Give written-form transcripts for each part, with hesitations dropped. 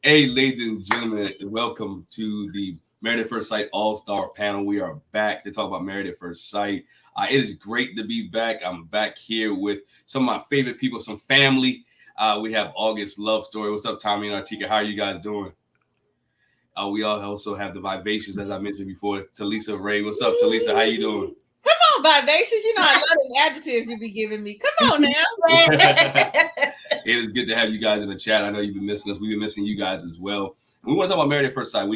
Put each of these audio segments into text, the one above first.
Hey, ladies and gentlemen, welcome to the Married at First Sight All-Star panel. We are back to talk about Married at First Sight. It is great to be back. I'm back here with some of my favorite people, some family. We have August Love Story. What's up, Tommy and Artieka? How are you guys doing? We all also have the Vivacious, as I mentioned before, Talisa Ray. What's up, Talisa? How you doing? Come on, vivacious. You know I love the adjectives you be giving me. Come on now. It is good to have you guys in the chat. I know you've been missing us. We've been missing you guys as well. We want to talk about Married at First Sight.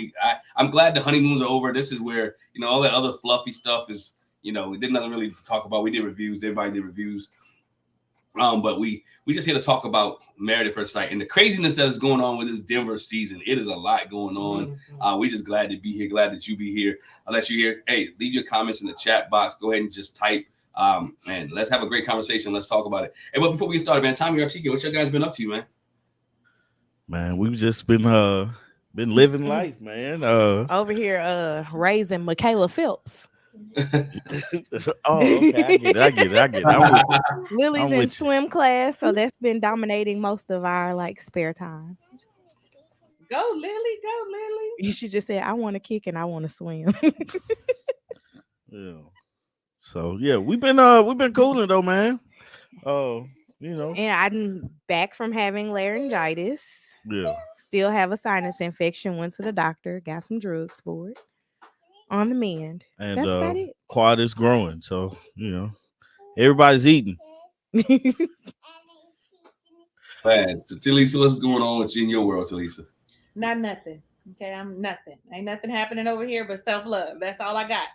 I'm glad the honeymoons are over. This is where all that other fluffy stuff is. We did nothing really to talk about. We did reviews. Everybody did reviews. But we just here to talk about Married at First Sight and the craziness that is going on with this Denver season. It is a lot going on. We just glad to be here. Glad that you be here. I'll let you hear. Hey, leave your comments in the chat box. Go ahead and just type. And let's have a great conversation. Let's talk about it. Hey, but before we get started, man, Tommy Artieka, what you guys been up to, man? Man, we've just been living life, man. Over here raising Michaela Phelps. Oh, okay. I get it. Lily's in swim class, so that's been dominating most of our spare time. Go Lily, go Lily. You should just say, I want to kick and I want to swim. Yeah. So yeah, we've been cooling though, man. And I'm back from having laryngitis. Yeah. Still have a sinus infection. Went to the doctor, got some drugs for it. On the mend. And that's about it. quad is growing, so everybody's eating. Man, Talisa, what's going on with you in your world, Talisa? Not nothing. Okay, I'm nothing. Ain't nothing happening over here but self-love. That's all I got.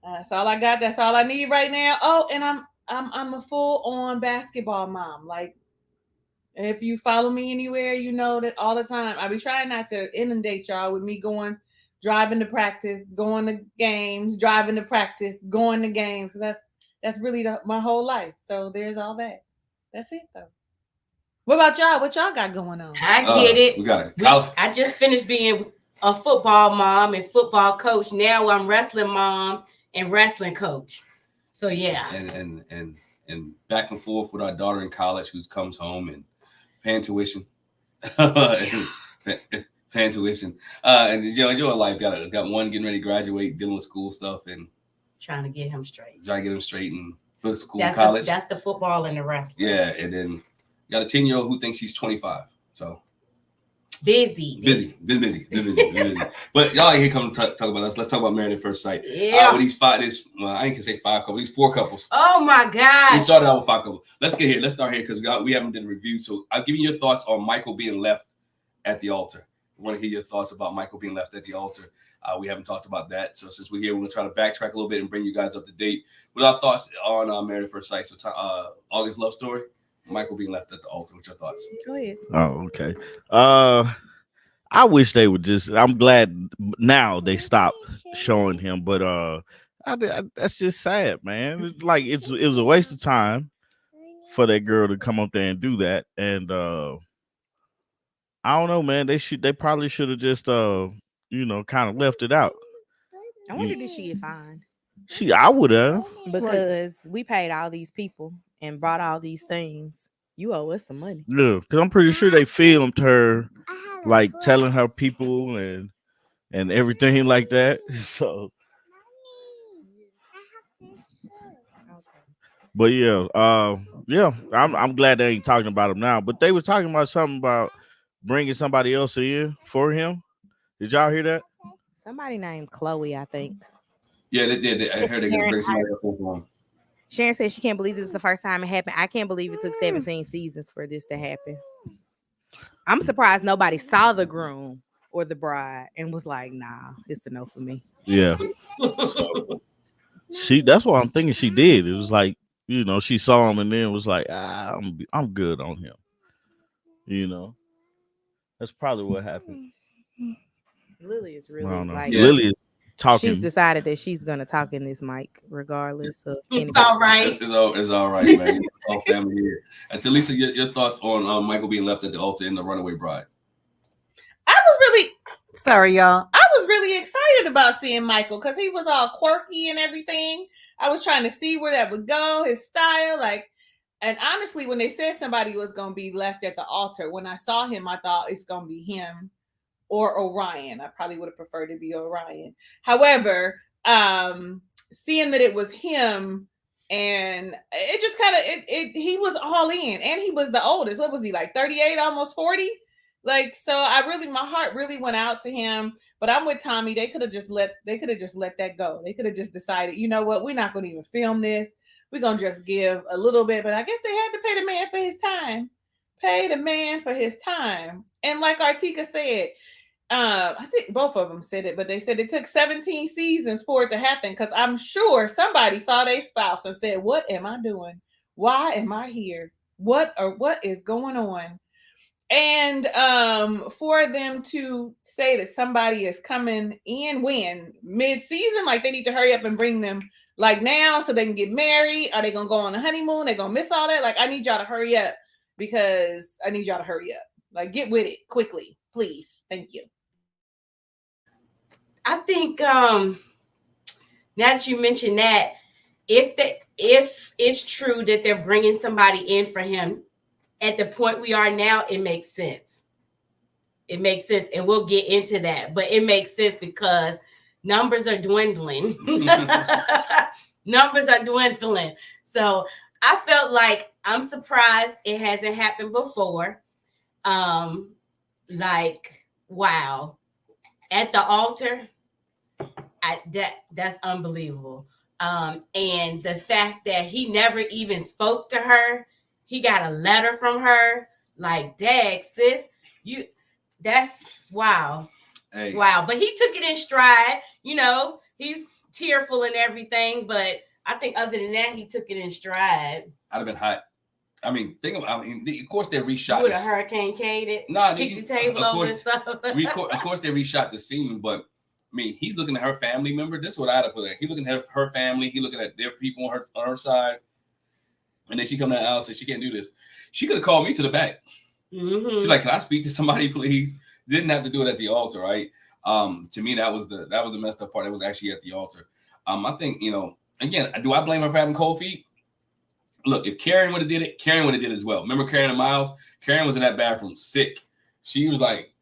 That's all I got. That's all I need right now. Oh, and I'm a full-on basketball mom. Like, if you follow me anywhere, you know that all the time I be trying not to inundate y'all with me driving to practice, going to games, driving to practice, going to games. That's really my whole life. So there's all that. That's it though. What about y'all? What y'all got going on? I get it. We got it. I just finished being a football mom and football coach. Now I'm wrestling mom and wrestling coach. So yeah. And back and forth with our daughter in college who comes home and paying tuition. Paying tuition. And your life got one getting ready to graduate, dealing with school stuff and trying to get him straight. Trying to get him straight and for school, that's college. That's the football and the wrestling. Yeah, and then got a 10-year-old who thinks he's 25. So busy. Been busy. But y'all ain't here come to talk about us. Let's talk about Married at First Sight. Yeah. With I ain't gonna say 5 couples. These 4 couples. Oh my gosh. We started out with 5 couples. Let's get here. Let's start here because we haven't done a review. So I'll give you your thoughts on Michael being left at the altar. I want to hear your thoughts about Michael being left at the altar. We haven't talked about that. So since we're here, we're going to try to backtrack a little bit and bring you guys up to date with our thoughts on Married at First Sight. So August Love Story, Michael being left at the altar. What's your thoughts? Go ahead. Oh, okay. I wish they would I'm glad now they stopped showing him, but that's just sad, man. It's like it was a waste of time for that girl to come up there and do that. And I don't know, man. They probably should have just kind of left it out. I wonder did she get fined? I would have, because we paid all these people and brought all these things. You owe us some money. Yeah, because I'm pretty sure they filmed her like telling her people and everything like that. So, but yeah, I'm glad they ain't talking about him now. But they were talking about something about bringing somebody else in for him. Did y'all hear that? Somebody named Chloe, I think. Yeah, they did. I heard they're gonna bring somebody else in for him. Sharon said she can't believe this is the first time it happened. I can't believe it took 17 seasons for this to happen. I'm surprised nobody saw the groom or the bride and was like, nah, it's a no for me. Yeah. That's what I'm thinking she did. It was like, she saw him and then was like, I'm good on him. That's probably what happened. Lily is really like Lily is talking. She's decided that she's gonna talk in this mic regardless of anything. It's all right. It's all right, man. It's all family here. And Talisa, your thoughts on Michael being left at the altar in The Runaway Bride? I was really sorry, y'all. I was really excited about seeing Michael because he was all quirky and everything. I was trying to see where that would go, his style. Like, And honestly, when they said somebody was going to be left at the altar, when I saw him, I thought it's going to be him or Orion. I probably would have preferred to be Orion. However, seeing that it was him, and it just kind of he was all in, and he was the oldest. What was he, like 38, almost 40? Like, so my heart really went out to him. But I'm with Tommy. They could have just let that go. They could have just decided, you know what, we're not going to even film this. We're going to just give a little bit. But I guess they had to pay the man for his time. Pay the man for his time. And like Artieka said, I think both of them said it, but they said it took 17 seasons for it to happen, because I'm sure somebody saw their spouse and said, what am I doing? Why am I here? What is going on? And for them to say that somebody is coming in mid-season, like they need to hurry up and bring them like now so they can get married. Are they gonna go on a honeymoon? They're gonna miss all that. Like, I need y'all to hurry up, because I need y'all to hurry up. Like, get with it quickly, please. Thank you. I think now that you mentioned that, if it's true that they're bringing somebody in for him at the point we are now, it makes sense. It makes sense, and we'll get into that. But it makes sense because numbers are dwindling. Numbers are dwindling. So I felt like, I'm surprised it hasn't happened before. Like, wow. At the altar, that's unbelievable. And the fact that he never even spoke to her, he got a letter from her. Like, dag, sis, that's wow. Hey. Wow. But he took it in stride. You know, he's tearful and everything, but I think other than that, he took it in stride. I'd have been hot. I mean, of course they reshot. You would have Hurricane K'd it. Nah, kicked the table over and stuff. Of course they reshot the scene, but I mean, he's looking at her family member. This is what I'd have put. He's looking at her family. He looking at their people on her side, and then she come to the house and she can't do this. She could have called me to the back. Mm-hmm. She's like, "Can I speak to somebody, please?" Didn't have to do it at the altar, right? To me, that was the messed up part. It was actually at the altar. I think, again, do I blame her for having cold feet? Look, if Karen would have did it, Karen would have did it as well. Remember Karen and Miles? Karen was in that bathroom sick. She was like,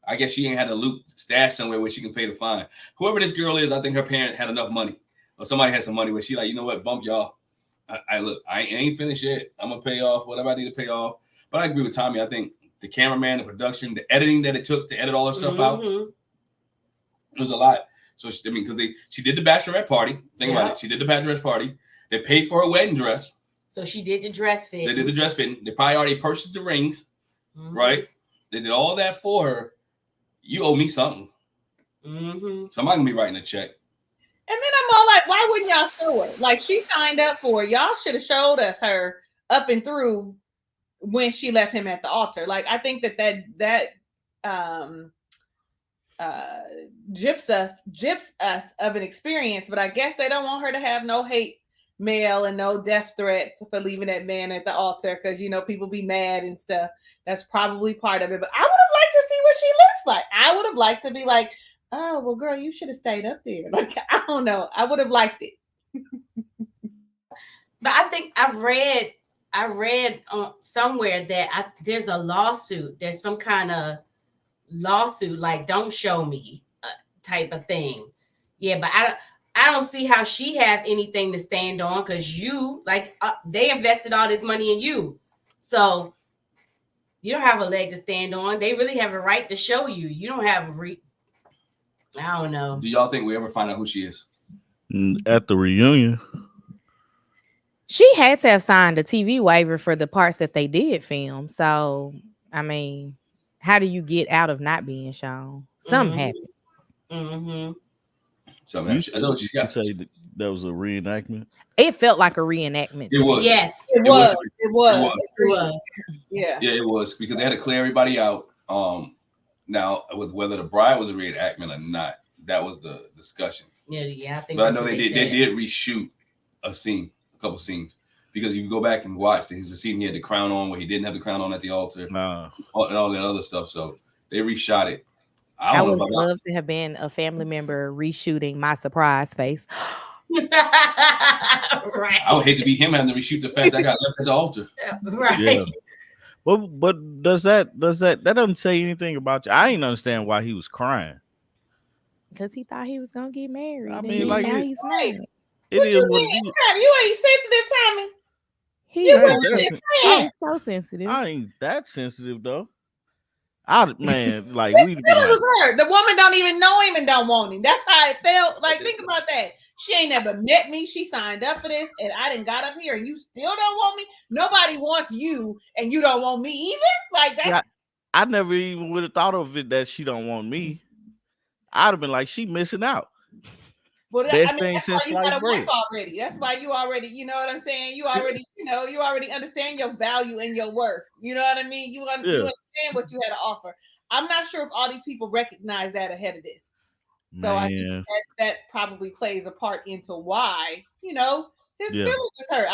I guess she ain't had a loot stashed somewhere where she can pay the fine. Whoever this girl is, I think her parents had enough money, or somebody had some money where she like, you know what, bump y'all. I ain't finished yet. I'm gonna pay off whatever I need to pay off. But I agree with Tommy. I think the cameraman, the production, the editing that it took to edit all her stuff out, it was a lot. So because she did the bachelorette party. Think about it. She did the bachelorette party. They paid for her wedding dress. So she did the dress fit. They did the dress fitting. They probably already purchased the rings, right? They did all that for her. You owe me something. Somebody's gonna be writing a check. And then I'm all like, why wouldn't y'all show her? Like, she signed up for it. Y'all should have showed us her up and through when she left him at the altar. Like, I think that gyps us of an experience, but I guess they don't want her to have no hate mail and no death threats for leaving that man at the altar, because people be mad and stuff. That's probably part of it. But I would have liked to see what she looks like. I would have liked to be like, oh well, girl, you should have stayed up there. Like, I don't know. I would have liked it. But I think I read somewhere that there's a lawsuit. There's some kind of lawsuit, like don't show me type of thing. Yeah, but I don't see how she have anything to stand on, because they invested all this money in you. So you don't have a leg to stand on. They really have a right to show you. You don't have I don't know. Do y'all think we ever find out who she is? At the reunion. She had to have signed a TV waiver for the parts that they did film. So, I mean, how do you get out of not being shown? Something happened. So I know she got. Say that was a reenactment. It felt like a reenactment. It was. Yes, it was. Yeah, it was, because they had to clear everybody out. Now with whether the bride was a reenactment or not, that was the discussion. Yeah, I think. But I know they did reshoot a couple scenes, because if you go back and watch the scene he had the crown on where he didn't have the crown on at the altar, and all that other stuff. So they reshot it. I would love to have been a family member reshooting my surprise face. Right. I would hate to be him having to reshoot the fact that I got left at the altar. Right. Yeah. But does that doesn't say anything about you? I ain't understand why he was crying. Because he thought he was gonna get married. I and mean, then like, now it- he's Right. not. It What is you what mean? it is. You ain't sensitive, Tommy. He You is Man, wasn't that's- just he saying. is so sensitive. I ain't that sensitive though. Man, like we'd be Feelings like, was hurt. The woman don't even know him and don't want him. That's how it felt. Like, think about that. She ain't never met me. She signed up for this, and I didn't got up here, and you still don't want me. Nobody wants you, and you don't want me either. Like see, that's I never even would have thought of it that she don't want me. I'd have been like, she missing out. but Best I mean, thing that's since why you got sliced a bread. wife already. That's why you already, you know what I'm saying? You already, you already understand your value and your worth. You know what I mean? You understand what you had to offer. I'm not sure if all these people recognize that ahead of this. So I think Man, that probably plays a part into why, his Yeah. feelings is hurt.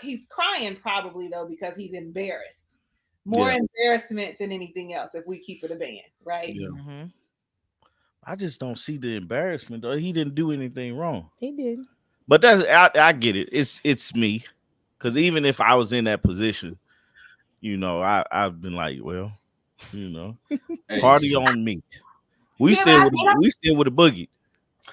He's crying probably though because he's embarrassed. More Yeah. embarrassment than anything else if we keep it a band, right? Yeah. Mhm. I just don't see the embarrassment though. He didn't do anything wrong. He did. But I get it. It's me. Because even if I was in that position, I've been like, well, Hey, party on me. We Yeah, still but would have boogied.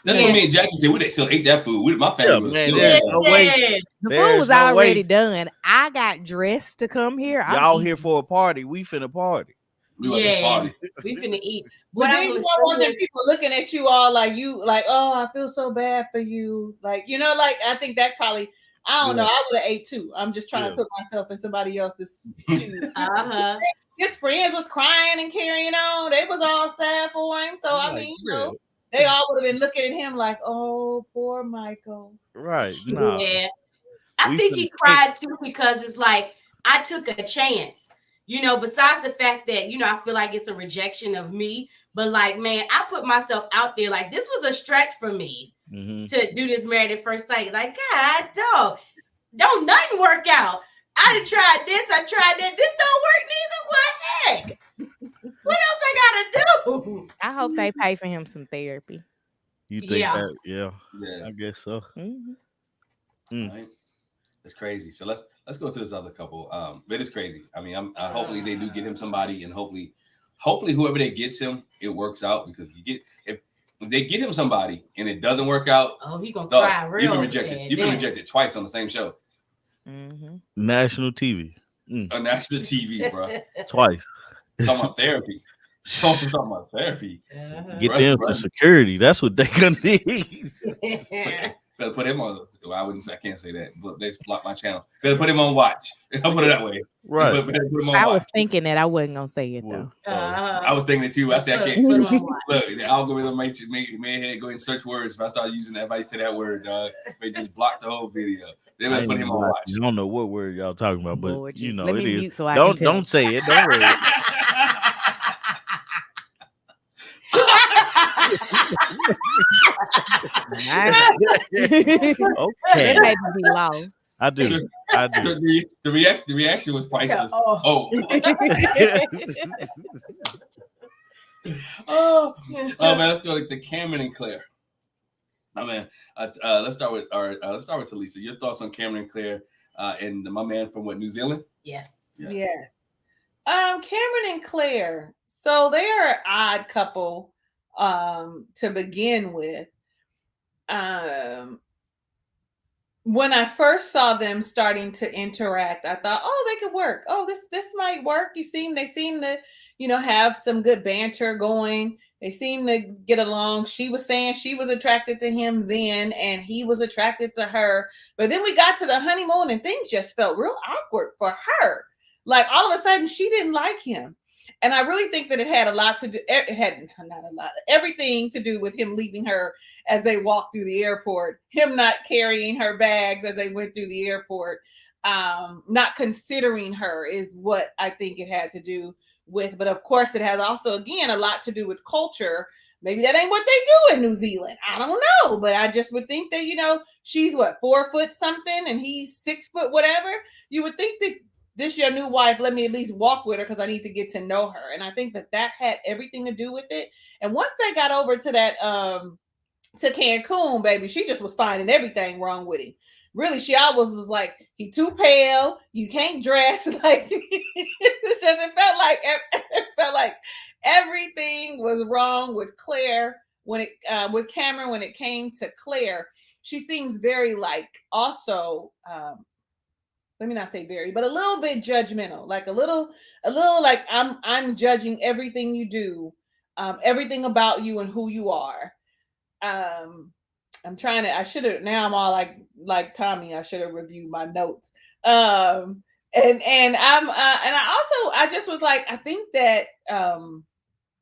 that's what me and Jackie said. We they still ate that food. My family Yeah, would man, still there's ate no that. way. Listen, The There's food was no already way. done. I got dressed to come here. I'm Y'all eating. here for a party. We finna party. We went to Yeah. party. we finna eat. But What I then was you gonna don't want say them is, people looking at you all like, oh, I feel so bad for you. Like, like I think that probably, I don't know. I would have ate too. I'm just trying to put myself in somebody else's shoes. uh-huh. His friends was crying and carrying on. They was all sad for him. So I Like, mean, yeah. they all would have been looking at him like, oh, poor Michael. Right. Nah. Yeah. I We think finna he kick. cried too because it's like I took a chance. Besides the fact that, I feel like it's a rejection of me, but like, man, I put myself out there. Like, this was a stretch for me Mhm. to do this Married at First Sight. Like, God, don't nothing work out. I done tried this, I tried that. This don't work neither. What heck? What else I gotta do? I hope they pay for him some therapy. You think Yeah. that? Yeah. Yeah. I guess so. Mhm. Right. It's crazy. So let's go to this other couple. But it's crazy. I mean, hopefully they do get him somebody, and hopefully whoever they gets him, it works out because if they get him somebody and it doesn't work out, Oh, he gonna dog, cry real you've been rejected. bad You've been then. rejected twice on the same show Mhm. National TV. on national TV, bro. Twice. Talking about therapy. Talking about therapy. Uh-huh. Get Right, them right. some security. That's what they gonna need. Better put him on. Well, I can't say that, but they block my channel. Better put him on watch. I'll put it that way. Right. Better put him on I watch. was thinking that I wasn't gonna say it though. I was thinking it too. I said I can't. Put him on watch. Look, the algorithm made ahead go and search words. If I start using that, if I say that word, they just block the whole video. They I better ain't put him gonna on lie, watch. I don't know what word y'all talking about, but Lord, you Jesus. know Let it me is. mute so I can tell. Don't say it. Don't worry. Okay. That baby be lost. I do. The reaction was priceless. Oh. Oh man, let's go to Cameron and Claire. Oh man, let's start with Talisa. Your thoughts on Cameron and Claire, and my man from New Zealand? Yes. Yeah. Cameron and Claire. So they are an odd couple to begin with. When I first saw them starting to interact, I thought, oh, they could work. Oh, this might work. They seem to, have some good banter going. They seem to get along. She was saying she was attracted to him then, and he was attracted to her. But then we got to the honeymoon, and things just felt real awkward for her. Like all of a sudden, she didn't like him. And I really think that it had a lot to do. It had not a lot, everything to do with him leaving her as they walked through the airport, him not carrying her bags as they went through the airport, not considering her is what I think it had to do with. But of course, it has also, again, a lot to do with culture. Maybe that ain't what they do in New Zealand. I don't know. But I just would think that, she's 4 foot something and he's 6 foot whatever. You would think that this your new wife, let me at least walk with her because I need to get to know her. And I think that had everything to do with it. And once they got over to to Cancun, baby, she just was finding everything wrong with him. Really, she always was like, he too pale, you can't dress. Like it felt like everything was wrong with Claire when it with Cameron when it came to Claire. She seems very like also let me not say very, but a little bit judgmental, like a little like I'm judging everything you do, everything about you and who you are. I'm trying to. I should have. Now I'm all like Tommy. I should have reviewed my notes. And I just was like, I think that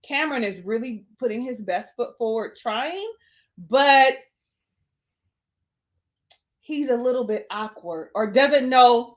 Cameron is really putting his best foot forward, trying, but he's a little bit awkward or doesn't know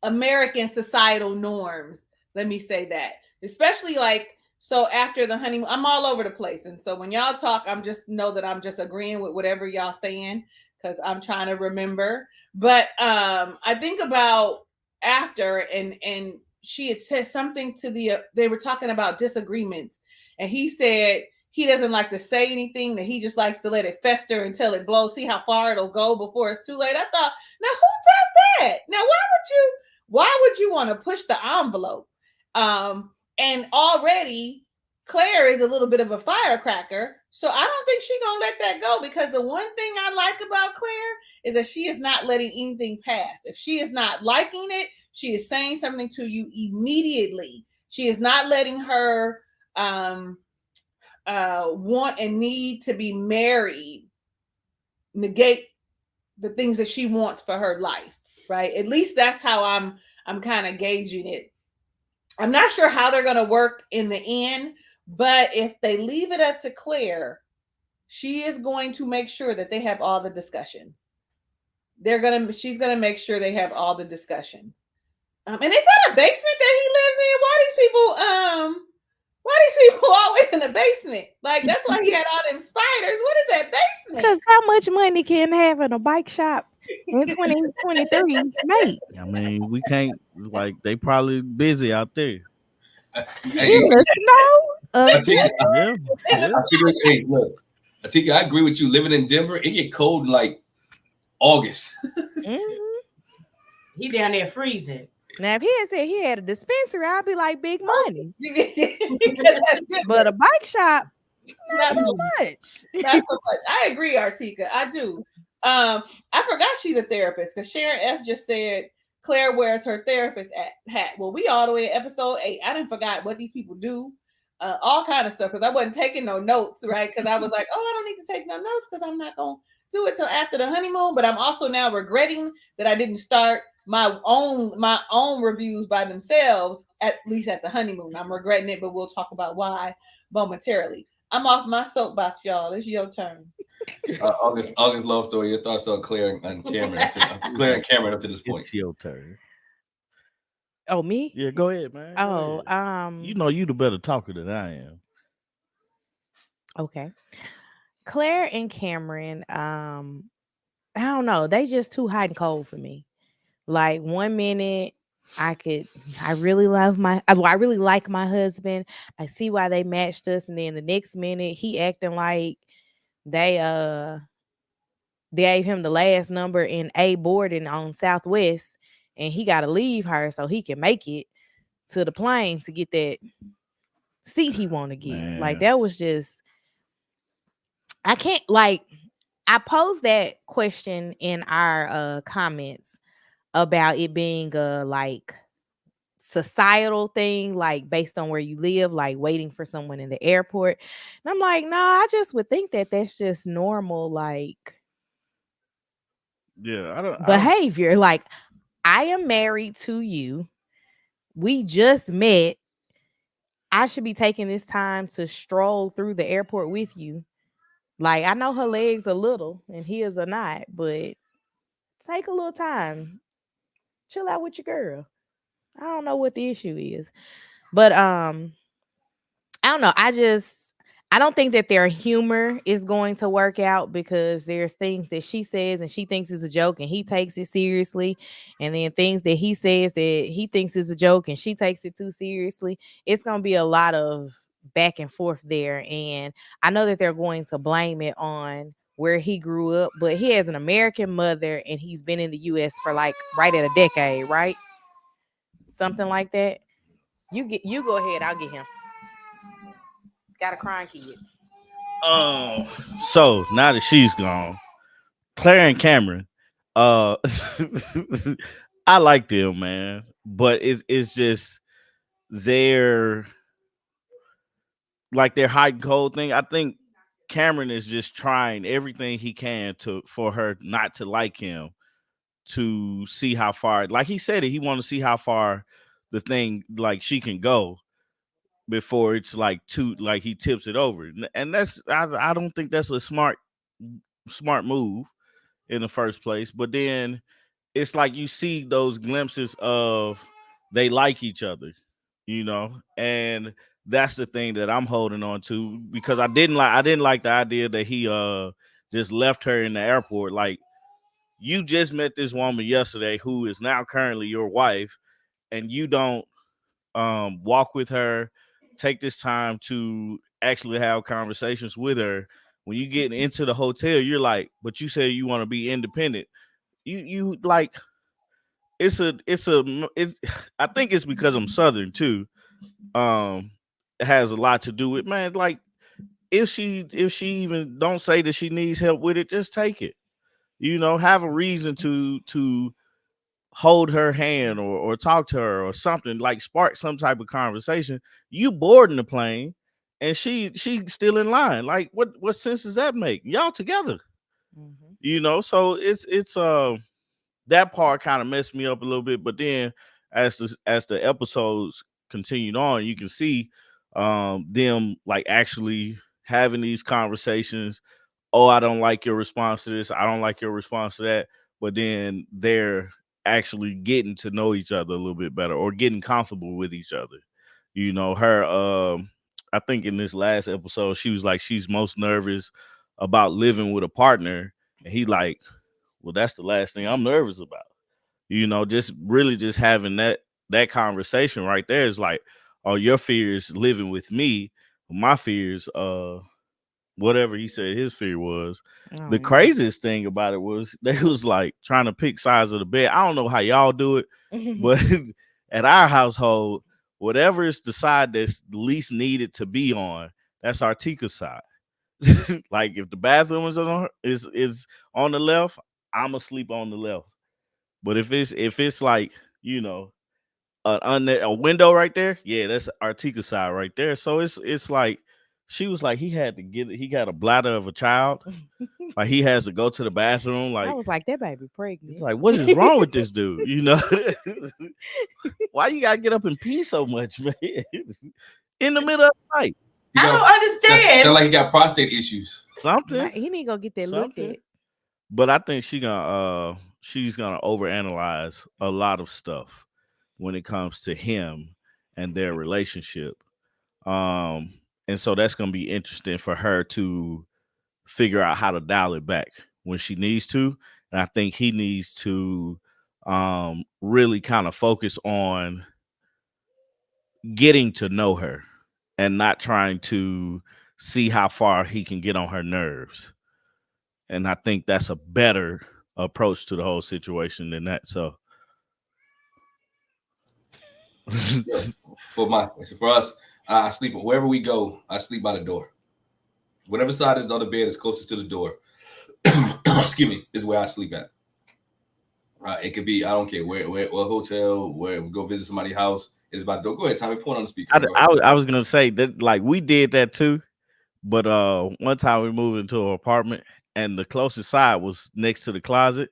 American societal norms. Let me say that, especially like. So after the honeymoon, I'm all over the place. And so when y'all talk, I'm just know that I'm just agreeing with whatever y'all saying because I'm trying to remember. But I think about after and she had said something to they were talking about disagreements. And he said he doesn't like to say anything, that he just likes to let it fester until it blows, see how far it'll go before it's too late. I thought, now who does that? Now why would you want to push the envelope? And already Claire is a little bit of a firecracker. So I don't think she's going to let that go, because the one thing I like about Claire is that she is not letting anything pass. If she is not liking it, she is saying something to you immediately. She is not letting her want and need to be married negate the things that she wants for her life, right? At least that's how I'm kind of gauging it. I'm not sure how they're going to work in the end, but if they leave it up to Claire, she is going to make sure that they have all the discussions. She's going to make sure they have all the discussions. And is that a basement that he lives in? Why these people always in the basement? Like, that's why he had all them spiders. What is that basement? Because how much money can have in a bike shop in 2023, mate? I mean, we can't, like, they probably busy out there. In the snow? Artieka, Yeah. hey, look, Artieka, I agree with you. Living in Denver, it get cold in like August. He down there freezing. Now, if he had said he had a dispensary, I'd be like, big money. Because that's different. But a bike shop, not so much. Not so much. I agree, Artieka. I do. I forgot she's a therapist, because Sharon F just said Claire wears her therapist hat. Well, we all the way at episode 8. I didn't forget what these people do. All kind of stuff, because I wasn't taking no notes, right? Because I was like, oh, I don't need to take no notes because I'm not going to do it till after the honeymoon. But I'm also now regretting that I didn't start my own reviews by themselves, at least at the honeymoon. I'm regretting it, but we'll talk about why momentarily. I'm off my soapbox, y'all. It's your turn. August love story. Your thoughts on Claire and Cameron? Claire and Cameron up to this point. It's your turn. Oh, me? Yeah, go ahead, man. Go ahead. You know you the better talker than I am. Okay. Claire and Cameron, I don't know. They just too hot and cold for me. Like, one minute I really like my husband. I see why they matched us, and then the next minute he acting like they gave him the last number in A boarding on Southwest, and he got to leave her so he can make it to the plane to get that seat he want to get. Man. Like, that was just, I can't, like, I posed that question in our comments about it being a like societal thing, like based on where you live, like waiting for someone in the airport. And I'm like, nah, I just would think that that's just normal, like, behavior. Like, I am married to you. We just met. I should be taking this time to stroll through the airport with you. Like, I know her legs a little and his are not, but take a little time. Chill out with your girl. I don't know what the issue is. But I don't know. I don't think that their humor is going to work out, because there's things that she says and she thinks is a joke and he takes it seriously. And then things that he says that he thinks is a joke and she takes it too seriously. It's going to be a lot of back and forth there. And I know that they're going to blame it on where he grew up, but he has an American mother and he's been in the US for like right at a decade, right? Something like that. You go ahead, I'll get him. Got a crying kid. So now that she's gone, Claire and Cameron, uh, I like them, man, but it's just their like their hot and cold thing. I think Cameron is just trying everything he can to for her not to like him, to see how far, like he said it, he want to see how far the thing like she can go before it's like too like he tips it over. And that's I don't think that's a smart move in the first place. But then it's like you see those glimpses of they like each other, and that's the thing that I'm holding on to, because I didn't like the idea that he just left her in the airport. Like, you just met this woman yesterday who is now currently your wife, and you don't walk with her, take this time to actually have conversations with her. When you get into the hotel, you're like, but you say you want to be independent. You like, it's I think it's because I'm Southern too. It has a lot to do with, man, like, if she even don't say that she needs help with it, just take it. Have a reason to hold her hand, or talk to her or something, like spark some type of conversation. You boarding the plane and she's still in line. Like, what sense does that make? Y'all together. So it's that part kind of messed me up a little bit. But then as the episodes continued on, you can see them like actually having these conversations. Oh, I don't like your response to this. I don't like your response to that. But then they're actually getting to know each other a little bit better, or getting comfortable with each other. Her I think in this last episode, she was like she's most nervous about living with a partner. And he like, well, that's the last thing I'm nervous about. Just really just having that conversation right there is like, oh, your fear is living with me. My fears, whatever he said his fear was. The craziest thing about it was they was like trying to pick sides of the bed. I don't know how y'all do it, but at our household, whatever is the side that's the least needed to be on, that's Artieka's side. Like, if the bathroom is on the left, I'm asleep on the left. But if it's like, a window right there, yeah, that's Artieka's side right there. So it's like, she was like, he got a bladder of a child. Like, he has to go to the bathroom. Like, I was like, that baby pregnant. it's like, what is wrong with this dude? Why you gotta get up and pee so much, man? In the middle of the night. I don't understand. Sound like he got prostate issues. Something. He need to go get that looked at. But I think she's gonna overanalyze a lot of stuff when it comes to him and their relationship. And so that's gonna be interesting for her to figure out how to dial it back when she needs to. And I think he needs to really kind of focus on getting to know her and not trying to see how far he can get on her nerves. And I think that's a better approach to the whole situation than that. So for us, I sleep wherever we go. I sleep by the door. Whatever side is on the bed is closest to the door. Excuse me, is where I sleep at. It could be, I don't care where what hotel, where we go visit somebody's house. It's by the door. Go ahead, Tommy. Point on the speaker. I was gonna say that, like, we did that too, but one time we moved into an apartment and the closest side was next to the closet.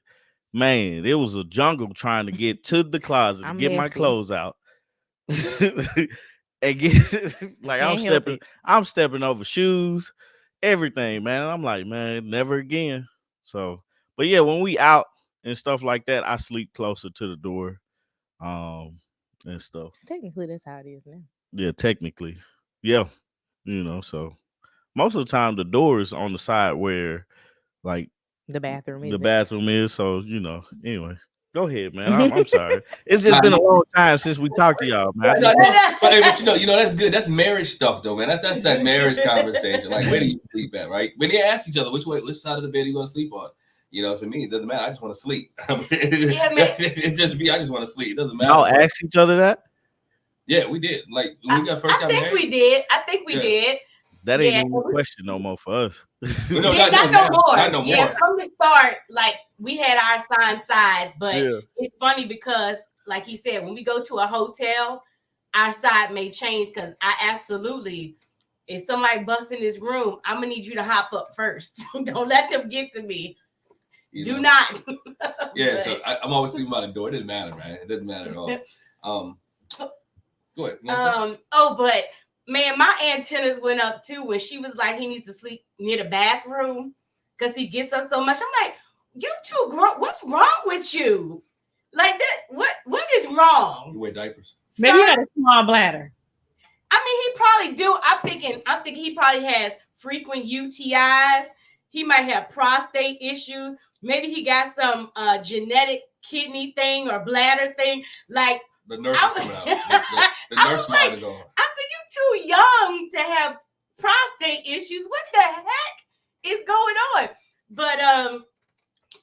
Man, it was a jungle trying to get to the closet to get my clothes out. And get like, I'm stepping over shoes, everything, man. I'm like, man, never again. So, but yeah, when we out and stuff like that, I sleep closer to the door, and stuff. Technically, that's how it is now. Yeah, technically, yeah. So most of the time the door is on the side where, like, the bathroom is. So anyway. Go ahead, man. I'm sorry. It's just been a long time since we talked to y'all, man. But that's good. That's marriage stuff, though, man. That's that marriage conversation. Like, where do you sleep at, right? When they ask each other which side of the bed are you going to sleep on? To me, it doesn't matter. I just want to sleep. It's just me. I just want to sleep. It doesn't matter. Y'all ask each other that? Yeah, we did. Like when we got first got married. I think we did. That ain't even a question no more for us. Not no more. Yeah, from the start, like we had our assigned side, but it's funny because, like he said, when we go to a hotel, our side may change because I absolutely, if somebody busts in this room, I'm gonna need you to hop up first. Don't let them get to me. Do not. Yeah, so I'm always thinking about the door. It doesn't matter, man. It doesn't matter at all. Go ahead. But man, my antennas went up too when she was like, he needs to sleep near the bathroom because he gets up so much. I'm like, you two grown. What's wrong with you? Like that? What is wrong? You wear diapers. Maybe you got a small bladder. I mean, he probably do. I'm thinking he probably has frequent UTIs. He might have prostate issues. Maybe he got some genetic kidney thing or bladder thing. Like the nurse is coming out. The nurse mind is on. I said, you too young to have prostate issues. What the heck is going on? But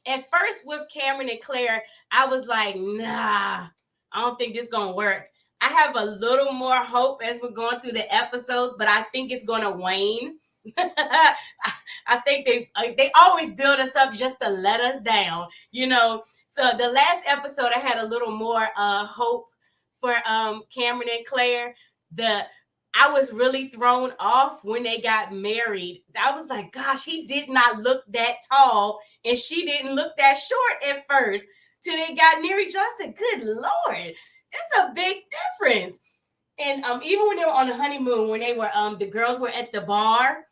at first with Cameron and Claire, I was like, nah, I don't think this is gonna work. I have a little more hope as we're going through the episodes, but I think it's gonna wane. I think they always build us up just to let us down, So the last episode, I had a little more hope for Cameron and Claire. I was really thrown off when they got married. I was like, gosh, he did not look that tall, and she didn't look that short at first. Till they got near each other, I said, good Lord, it's a big difference. And even when they were on the honeymoon, when they were the girls were at the bar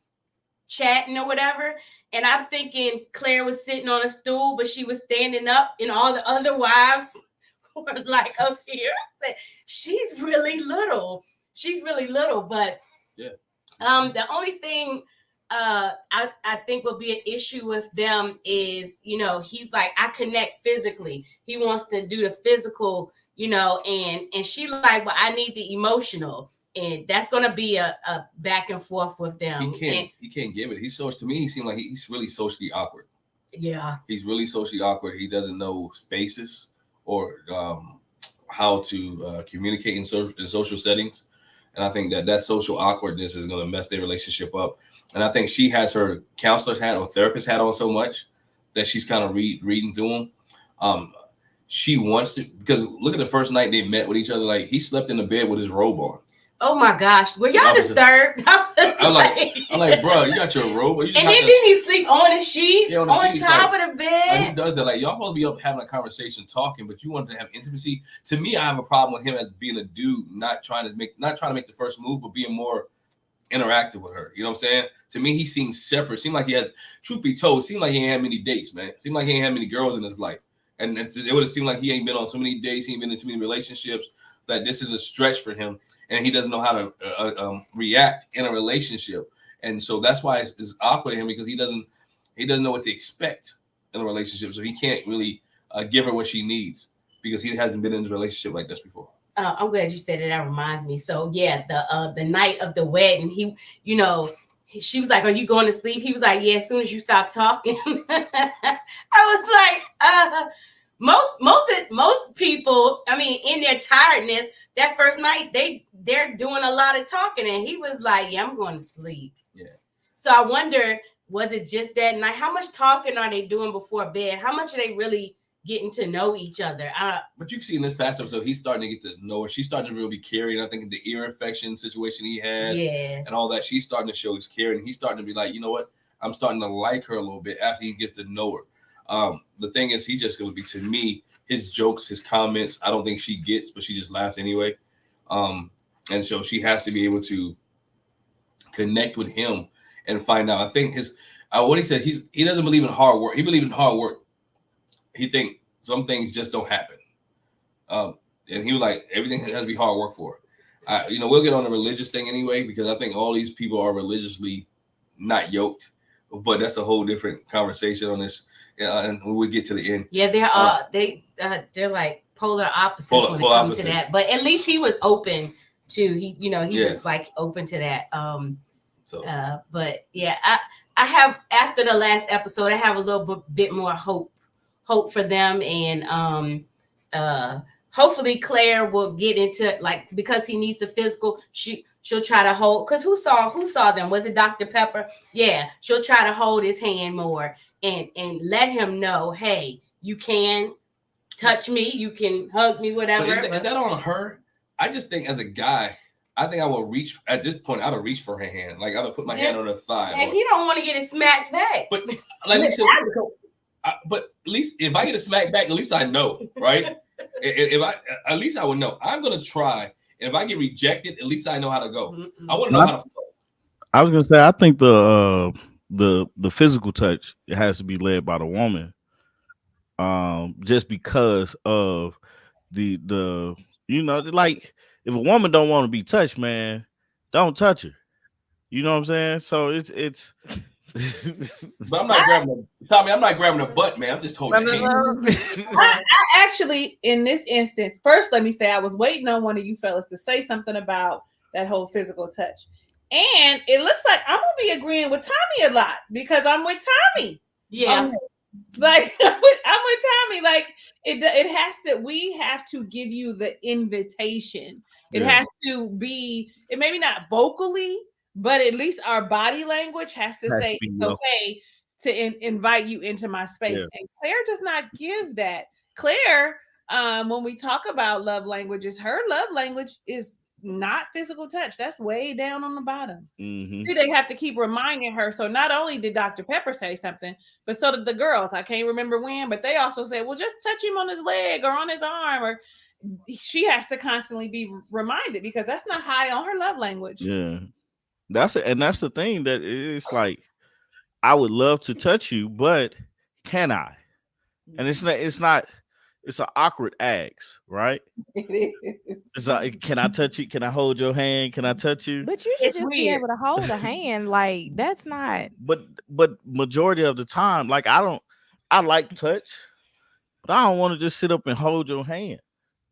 chatting or whatever, and I'm thinking Claire was sitting on a stool, but she was standing up, and all the other wives were like up here. I said, she's really little, but the only thing I think will be an issue with them is, he's like, I connect physically. He wants to do the physical, and she like, well, I need the emotional. And that's going to be a back and forth with them. He can't give it. To me, he seemed like he's really socially awkward. Yeah. He's really socially awkward. He doesn't know spaces or how to communicate in social settings. And I think that social awkwardness is going to mess their relationship up. And I think she has her counselor's hat or therapist hat on so much that she's kind of reading through him. She wants to, because look at the first night they met with each other. Like, he slept in the bed with his robe on. Oh my gosh, were y'all disturbed? I'm like, bro, you got your robe. And then didn't he sleep on the sheets, on top of the bed? Like, who does that? Like, y'all supposed to be up having a conversation, talking, but you want to have intimacy. To me, I have a problem with him as being a dude, not trying to make the first move, but being more interactive with her. You know what I'm saying? To me, he seems separate. Seemed like he had, truth be told, seemed like he ain't had many dates, man. Seemed like he ain't had many girls in his life. And it would have seemed like he ain't been on so many dates, he ain't been in too many relationships, that this is a stretch for him. And he doesn't know how to react in a relationship. And so that's why it's awkward to him, because he doesn't know what to expect in a relationship. So he can't really give her what she needs, because he hasn't been in a relationship like this before. I'm glad you said it. That reminds me. So yeah, the night of the wedding, she was like, "Are you going to sleep?" He was like, "Yeah, as soon as you stop talking." I was like, most people, I mean, in their tiredness, that first night they're doing a lot of talking, and he was like, "Yeah, I'm going to sleep." Yeah. So I wonder, was it just that night? How much talking are they doing before bed? How much are they really getting to know each other? But you can see in this past episode, he's starting to get to know her. She's starting to really be caring. I think the ear infection situation he had, and all that, she's starting to show his care, and he's starting to be like, you know what? I'm starting to like her a little bit after he gets to know her. The thing is, he's just going to be, to me, his jokes, his comments, I don't think she gets, but she just laughs anyway. And so she has to be able to connect with him and find out. I think what he said, he doesn't believe in hard work. He believes in hard work. He think some things just don't happen. And he was like, everything has to be hard work for. We'll get on the religious thing anyway, because I think all these people are religiously not yoked. but that's a whole different conversation on this. And when we get to the end, Yeah, they're like polar opposites when it polar comes to opposites. that. But at least he was open to he Yeah. was like open to that. So But yeah, I have after the last episode, I have a little bit more hope for them, and hopefully Claire will get into like because he needs the physical. She'll try to hold because who saw them? Was it Dr. Pepper? Yeah, she'll try to hold his hand more and let him know, hey, you can touch me, you can hug me, whatever. but is that on her? I just think as a guy, I think I will reach at this point. I'd have reached for her hand, like I'd have put my hand on her thigh. Yeah, he don't want to get it smacked back. But like we said, but at least if I get a smack back, at least I know, right? If I at least I would know. I'm gonna try, and if I get rejected, at least I know how to go. I want to know how to flow. I was gonna say, I think the physical touch it has to be led by the woman, just because of the like if a woman don't want to be touched, man, don't touch her. You know what I'm saying? So it's. But I'm not grabbing Tommy. I'm not grabbing her butt, man. I'm just holding her hand. I actually, in this instance, first let me say I was waiting on one of you fellas to say something about that whole physical touch, and it looks like I'm gonna be agreeing with Tommy a lot because I'm with Tommy. Yeah, like I'm with Tommy. Like it has to. We have to give you the invitation. It has to be. It maybe not vocally. But at least our body language has to say it's okay to invite you into my space. Yeah. And Claire does not give that. Claire, when we talk about love languages, her love language is not physical touch. That's way down on the bottom. Mm-hmm. See, they have to keep reminding her. So not only did Dr. Pepper say something, but so did the girls. I can't remember when, but they also said, well, just touch him on his leg or on his arm. Or she has to constantly be reminded because that's not high on her love language. Yeah. That's the thing that it's like I would love to touch you, but can I? And it's an awkward ask, right? It is. It's like, can I touch you? Can I hold your hand? Can I touch you? But you should just be able to hold a hand. Like that's not. But majority of the time, like I like touch, but I don't want to just sit up and hold your hand.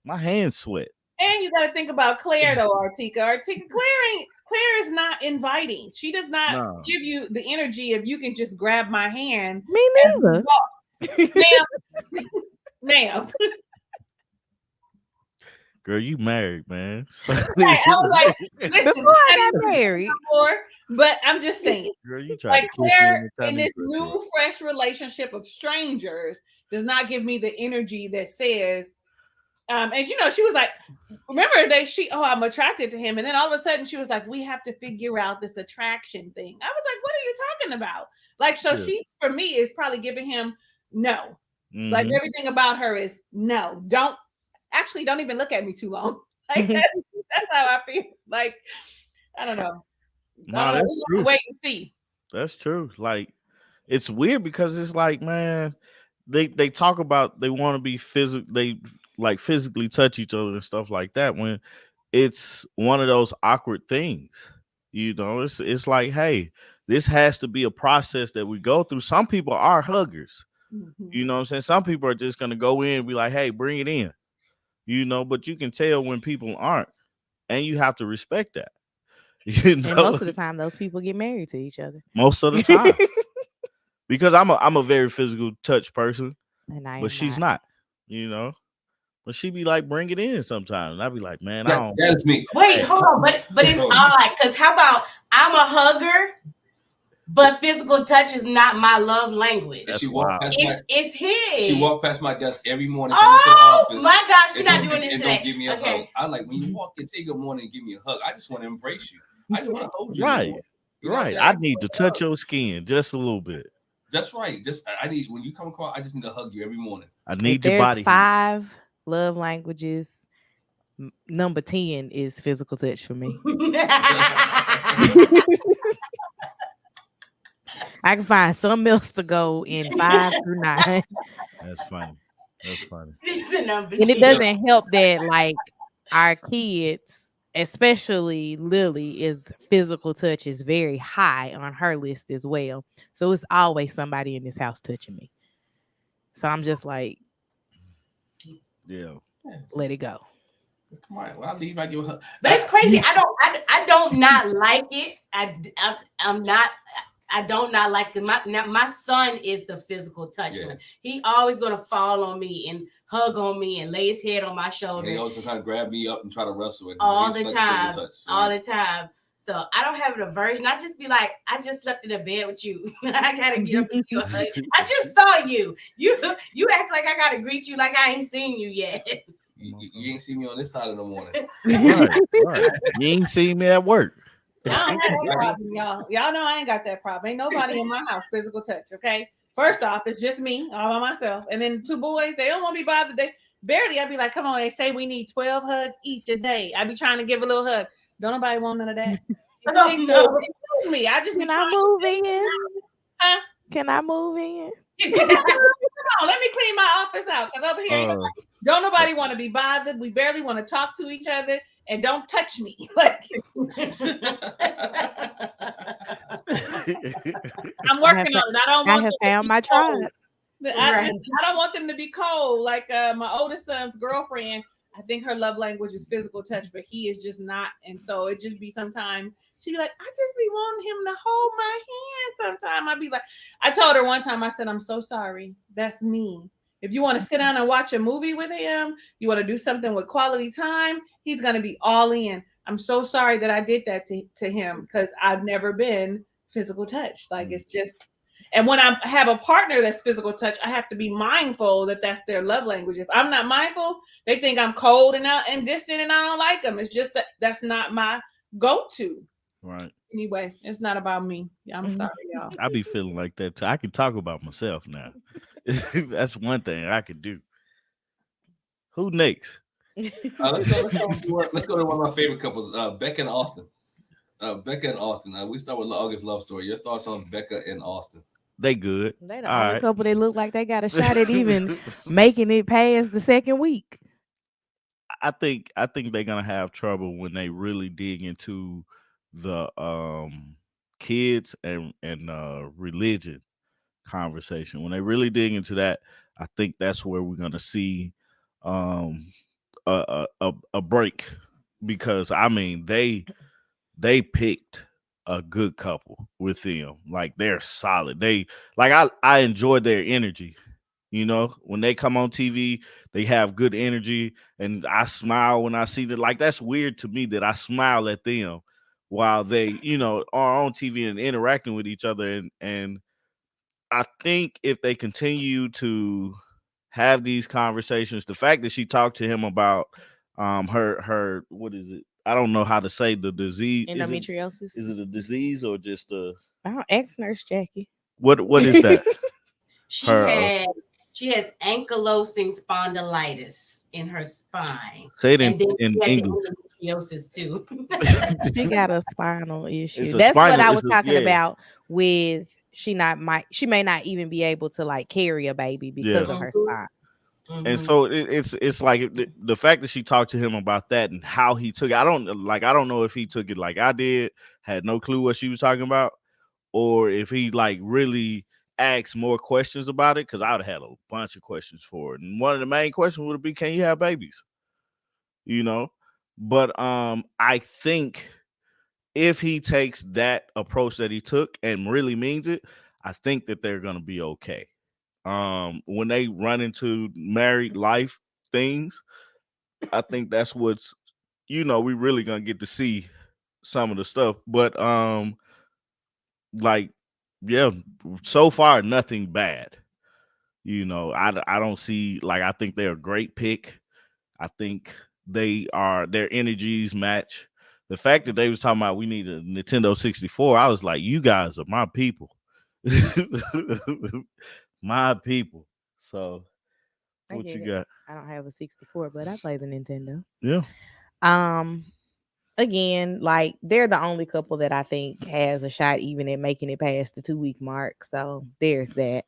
My hands sweat. And you got to think about Claire though, Artieka. Claire is not inviting. She does not give you the energy if you can just grab my hand. Me neither. Ma'am. Girl, you married, man. Right, I was like, listen, before I got married. But I'm just saying, girl, you try like Claire in this new fresh relationship of strangers does not give me the energy that says, and you know, she was like, remember I'm attracted to him. And then all of a sudden she was like, we have to figure out this attraction thing. I was like, what are you talking about? Like, so she, for me, is probably giving him no. Mm-hmm. Like everything about her is no. Don't even look at me too long. Like that's how I feel. Like, I don't know. No, that's true. Wait and see. That's true. Like, it's weird because it's like, man, they talk about they want to be physical. They like physically touch each other and stuff like that when it's one of those awkward things. You know, it's like, hey, this has to be a process that we go through. Some people are huggers. Mm-hmm. You know what I'm saying? Some people are just going to go in and be like, hey, bring it in. You know, but you can tell when people aren't. And you have to respect that. You know? And most of the time, those people get married to each other. Most of the time. Because I'm a very physical touch person. But she's not, you know. But she be like, bring it in sometimes. And I'd be like, man, that's me. Wait, hold on. But it's odd because how about I'm a hugger, but physical touch is not my love language. It's his. She walked past my desk every morning. Oh my gosh, we're not doing this today. Don't give me a hug. I like when you walk in, say good morning and give me a hug. I just want to embrace you. I just want to hold you. Right. You know right. I need to touch your skin just a little bit. That's right. I need when you come across, I just need to hug you every morning. I need your body. 5 love languages. Number 10 is physical touch for me. I can find something else to go in 5 through 9. That's funny. It's a number and 10. It doesn't help that like our kids especially Lily, is physical touch is very high on her list as well. So it's always somebody in this house touching me. So I'm just like, Yeah. let it go. Come on, when I leave, I give her. But it's crazy. I don't not like it. I'm not. I don't not like it. My son is the physical touch Yeah. one. He always gonna fall on me and hug on me and lay his head on my And shoulder he always gonna kind of grab me up and try to wrestle. And all he's the such a physical time. touch, so All the time. So I don't have an aversion. I just be like, I just slept in a bed with you. I gotta get up and give you a hug. I just saw you. You act like I gotta greet you like I ain't seen you yet. You ain't see me on this side of the morning. Right. You ain't seen me at work. I don't have that problem, y'all. Y'all know I ain't got that problem. Ain't nobody in my house physical touch, okay? First off, it's just me all by myself. And then 2 boys, they don't want to be bothered. They barely, I'd be like, come on, they say we need 12 hugs each a day. I'd be trying to give a little hug. Don't nobody want none of that. Oh, no. Include me. I just be Can I trying move to in? Huh? Can I move in? Come on, let me clean my office out. Because over here, don't nobody want to be bothered. We barely want to talk to each other. And don't touch me. Like I'm working on it. I don't want I have them found to be my cold. tribe. I don't want them to be cold. Like my oldest son's girlfriend, I think her love language is physical touch, but he is just not. And so it just be sometimes she'd be like, I just be wanting him to hold my hand sometime. I'd be like, I told her one time, I said, I'm so sorry. That's me. If you want to sit down and watch a movie with him, you want to do something with quality time, he's going to be all in. I'm so sorry that I did that to him because I've never been physical touch. Like it's just, and when I have a partner that's physical touch, I have to be mindful that that's their love language. If I'm not mindful, they think I'm cold and distant and I don't like them. It's just that that's not my go-to. Right. Anyway, it's not about me. I'm sorry, y'all. I be feeling like that too. I can talk about myself now. That's one thing I could do. Who next? Let's go to one of my favorite couples, Becca and Austin. Becca and Austin. We start with August love story. Your thoughts on Becca and Austin? They good. They the All only right. couple that look like they got a shot at even making it past the second week. I think they're gonna have trouble when they really dig into the kids and religion conversation. When they really dig into that, I think that's where we're gonna see um a break, because I mean they picked a good couple with them. Like they're solid. They like I enjoy their energy. You know, when they come on TV, they have good energy, and I smile when I see that. Like that's weird to me that I smile at them while they, are on TV and interacting with each other. And I think if they continue to have these conversations, the fact that she talked to him about her what is it? I don't know how to say the disease. Endometriosis. Is it a disease or just a? I don't ex Nurse Jackie. What is that? She has ankylosing spondylitis in her spine. Say it and then in she has English. endometriosis too. She got a spinal issue. It's a That's what spinal- I it's was a- talking yeah. about with she may not even be able to like carry a baby because Yeah. of her spine. And so it's like the fact that she talked to him about that and how he took it. I don't know if he took it like I did, had no clue what she was talking about, or if he like really asked more questions about it, because I would have had a bunch of questions for it. And one of the main questions would be, can you have babies? But I think if he takes that approach that he took and really means it, I think that they're gonna be okay. When they run into married life things, I think that's what's we really gonna get to see some of the stuff. But like, yeah, so far nothing bad. I don't see, like, I think they're a great pick. I think their energies match. The fact that they was talking about we need a Nintendo 64, I was like, you guys are my people. My people. So what you got? I don't have a 64, but I play the Nintendo. Yeah. Again, like they're the only couple that I think has a shot even at making it past the 2-week mark. So there's that.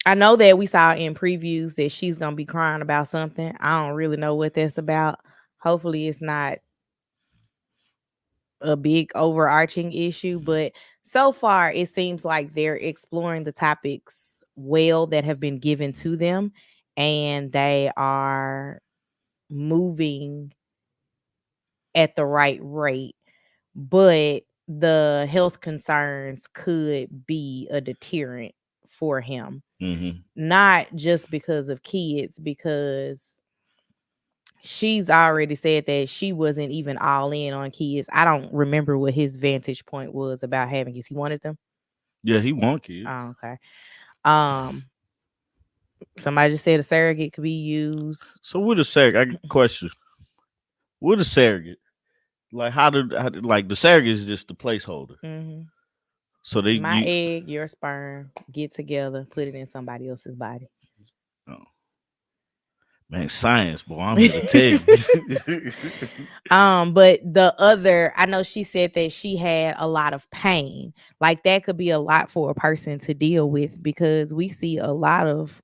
I know that we saw in previews that she's gonna be crying about something. I don't really know what that's about. Hopefully, it's not a big overarching issue, but so far it seems like they're exploring the topics well that have been given to them, and they are moving at the right rate. But the health concerns could be a deterrent for him, not just because of kids, because she's already said that she wasn't even all in on kids. I don't remember what his vantage point was about having kids. He wanted them. Yeah, he want kids. Oh, okay. Somebody just said a surrogate could be used. So what a surrogate? I got a question. What a surrogate? Like like the surrogate is just the placeholder. Mm-hmm. So my egg, your sperm, get together, put it in somebody else's body. Oh. Man, science, boy. I'm here to tell you. But the other, I know she said that she had a lot of pain. Like that could be a lot for a person to deal with, because we see a lot of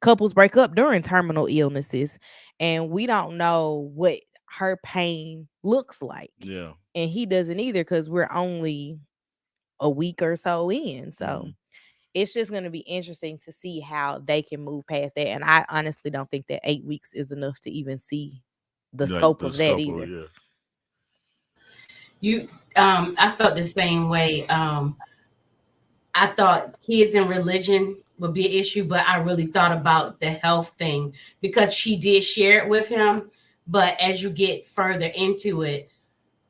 couples break up during terminal illnesses, and we don't know what her pain looks like. Yeah. And he doesn't either, because we're only a week or so in. So it's just going to be interesting to see how they can move past that. And I honestly don't think that 8 weeks is enough to even see the scope of that either. I felt the same way. I thought kids and religion would be an issue, but I really thought about the health thing, because she did share it with him. But as you get further into it,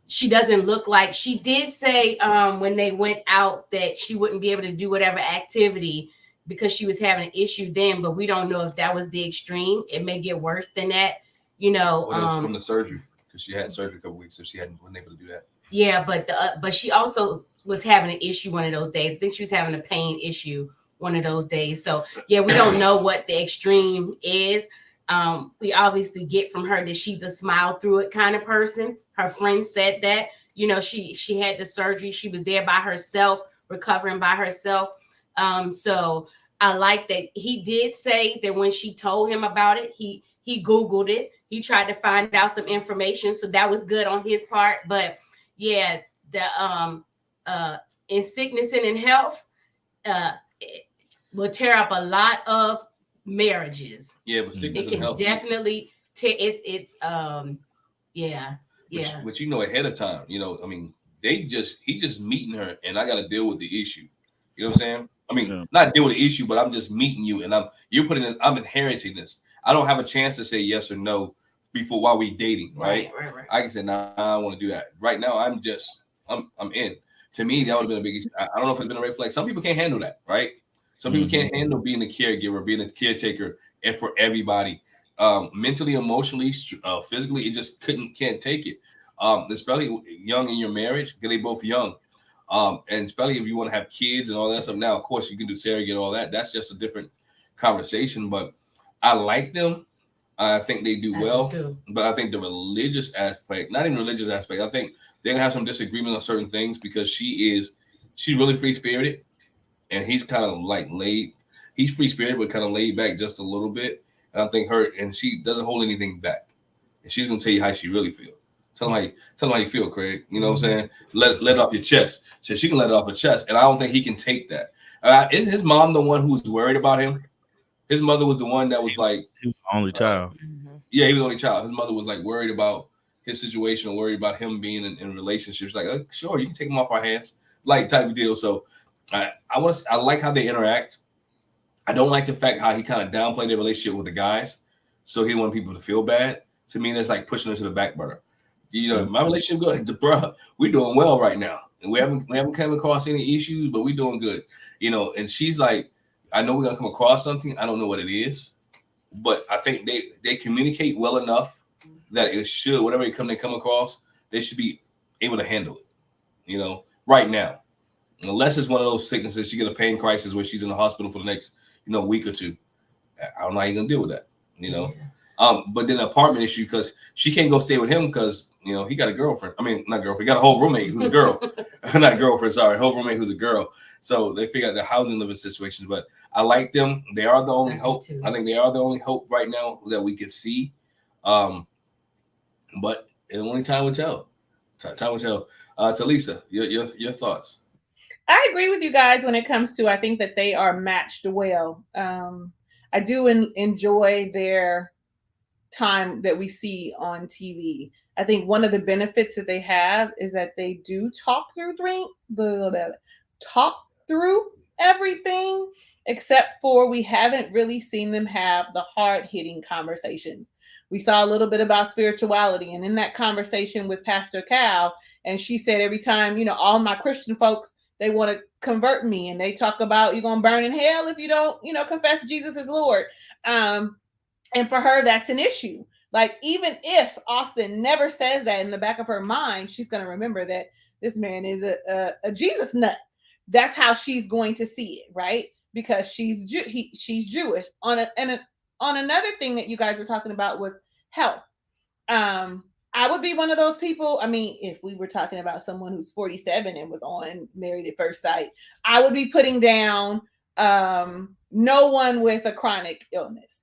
she doesn't look like, she did say when they went out that she wouldn't be able to do whatever activity because she was having an issue then, but we don't know if that was the extreme. It may get worse than that, you know. Well, it was from the surgery, because she had surgery a couple weeks, so she wasn't able to do that. Yeah, but she also was having an issue one of those days. I think she was having a pain issue one of those days. So yeah, we don't know what the extreme is. We obviously get from her that she's a smile through it kind of person. Her friend said that, you know, she had the surgery. She was there by herself, recovering by herself. So I like that he did say that when she told him about it, he Googled it. He tried to find out some information. So that was good on his part. But yeah, the in sickness and in health, it will tear up a lot of marriages. Yeah, but sickness and health definitely yeah. Which you know ahead of time, you know, I mean, he just meeting her, and I got to deal with the issue. You know what I'm saying? I mean, not deal with the issue, but I'm just meeting you, and you're putting this, I'm inheriting this. I don't have a chance to say yes or no while we dating, right? Right. I can say, nah, I don't want to do that. Right now, I'm in. To me, that would have been a big issue. I don't know if it's been a red flag. Some people can't handle that, right? Some people can't handle being a caregiver, being a caretaker, and for everybody, mentally, emotionally, physically, it just can't take it. Especially young in your marriage, because they both young, and especially if you want to have kids and all that stuff. Now, of course, you can do surrogate and all that. That's just a different conversation. But I like them. I think they do well. But I think the religious aspect, not even religious aspect, I think they're gonna have some disagreement on certain things, because she's really free spirited. And he's kind of like he's free spirited, but kind of laid back just a little bit. And I think she doesn't hold anything back. And she's going to tell you how she really feels. Tell them how you feel, Craig. You know what I'm saying? Let it off your chest. So she can let it off her chest. And I don't think he can take that. Isn't his mom the one who's worried about him? His mother was the one that was like, he was the only child. Yeah, he was the only child. His mother was like worried about his situation, or worried about him being in relationships. Like, sure, you can take him off our hands, like type of deal. So I like how they interact. I don't like the fact how he kind of downplayed their relationship with the guys, so he didn't want people to feel bad. To me, that's like pushing her to the back burner. You know, my relationship good, bro. We're doing well right now, and we haven't come across any issues, but we're doing good. You know, and she's like, I know we're gonna come across something. I don't know what it is, but I think they communicate well enough that it should, whatever they come across, they should be able to handle it. You know, right now. Unless it's one of those sicknesses, she get a pain crisis where she's in the hospital for the next, week or two. I don't know how you're gonna deal with that, But then the apartment issue, because she can't go stay with him because he got a girlfriend. I mean, not girlfriend, he got a whole roommate who's a girl. Not girlfriend, sorry, whole roommate who's a girl. So they figure out the housing living situations. But I like them. They are the only I do hope. too. I think they are the only hope right now that we could see. But only time will tell. Time will tell. Talisa, your thoughts. I agree with you guys when it comes to, I think that they are matched well. I do enjoy their time that we see on TV. I think one of the benefits that they have is that they do talk through everything, except for we haven't really seen them have the hard-hitting conversations. We saw a little bit about spirituality, and in that conversation with Pastor Cal, and she said every time, all my Christian folks, they want to convert me, and they talk about you're gonna burn in hell if you don't, confess Jesus as Lord. And for her, that's an issue. Like, even if Austin never says that in the back of her mind, she's going to remember that this man is a Jesus nut. That's how she's going to see it, right? Because she's Jewish. On another thing that you guys were talking about was health. I would be one of those people. I mean, if we were talking about someone who's 47 and was on Married at First Sight, I would be putting down no one with a chronic illness.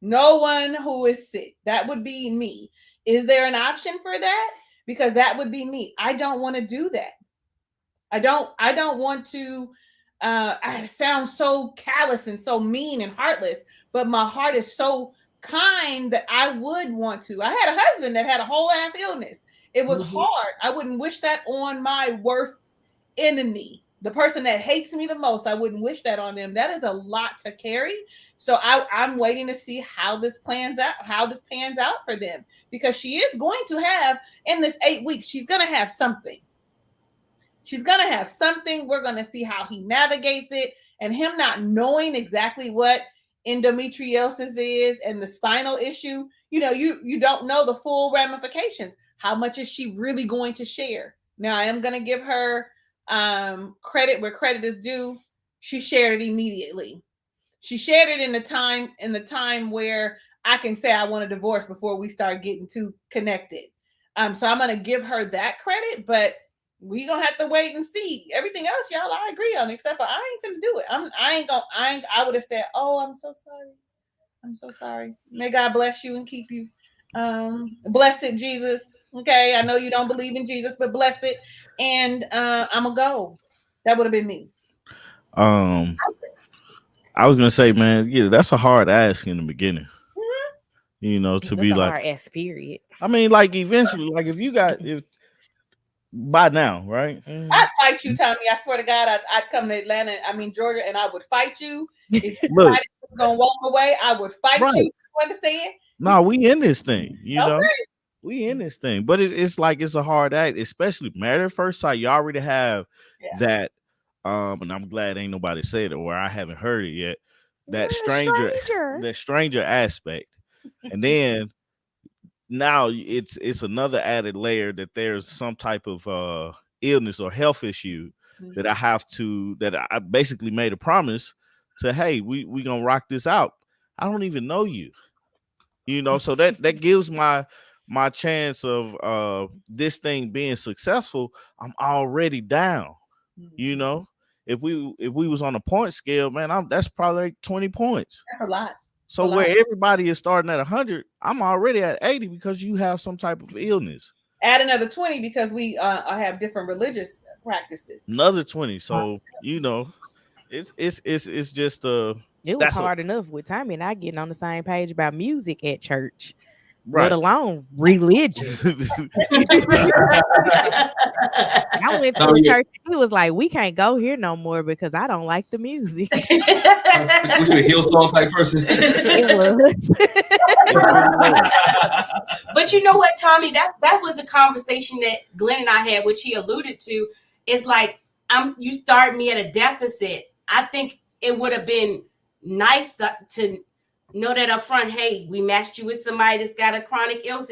No one who is sick. That would be me. Is there an option for that? Because that would be me. I don't want to do that. I don't want to. I sound so callous and so mean and heartless, but my heart is so kind that I would want to. I had a husband that had a whole ass illness. It was hard. I wouldn't wish that on my worst enemy. The person that hates me the most, I wouldn't wish that on them. That is a lot to carry. So I'm waiting to see how this pans out for them, because she is going to have, in this 8 weeks, she's going to have something. She's going to have something. We're going to see how he navigates it, and him not knowing exactly what endometriosis is and the spinal issue. You don't know the full ramifications. How much is she really going to share? Now, I am going to give her credit where credit is due. She shared it immediately. She shared it in the time where I can say I want a divorce before we start getting too connected. So I'm gonna give her that credit, but we gonna have to wait and see. Everything else, y'all, I agree on, except for I ain't gonna do it. I would have said, "Oh, I'm so sorry. I'm so sorry. May God bless you and keep you. Blessed Jesus. Okay, I know you don't believe in Jesus, but bless it. And I'm gonna go." That would have been me. I was gonna say, man, yeah, that's a hard ask in the beginning. To That's be a like, hard ass period. I mean, like eventually, like if by now, right? I'd fight you, Tommy. I swear to God, I'd come to Atlanta, Georgia, and I would fight you. If you Look, was gonna walk away, I would fight right. you. You understand? No, we in this thing, Okay. we in this thing, but it's like it's a hard act, especially Married at First Sight. You already have that, and I'm glad ain't nobody said it, or I haven't heard it yet. That stranger aspect, and then now it's another added layer that there's some type of illness or health issue that I basically made a promise to, hey, we gonna rock this out. I don't even know you. So that gives my chance of this thing being successful. I'm already down. If we was on a point scale, man, that's probably like 20 points. That's a lot. So where everybody is starting at 100, I'm already at 80 because you have some type of illness. Add another 20 because we have different religious practices. Another 20. So it's just it was hard enough with Tommy and I getting on the same page about music at church, right? Let alone religion. I went to a church. He was like, "We can't go here no more because I don't like the music." Was you a Hillsong type person? It was. But you know what, Tommy? That was a conversation that Glenn and I had, which he alluded to. It's like you start me at a deficit. I think it would have been nice to know that up front. Hey, we matched you with somebody that's got a chronic illness.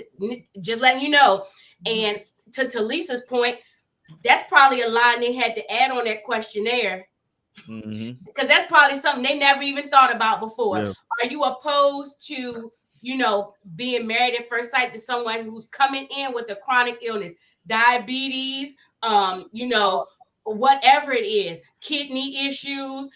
Just letting you know. And to Lisa's point, that's probably a line they had to add on that questionnaire. Because that's probably something they never even thought about before. Yeah. Are you opposed to, being married at first sight to someone who's coming in with a chronic illness, diabetes, whatever it is, kidney issues,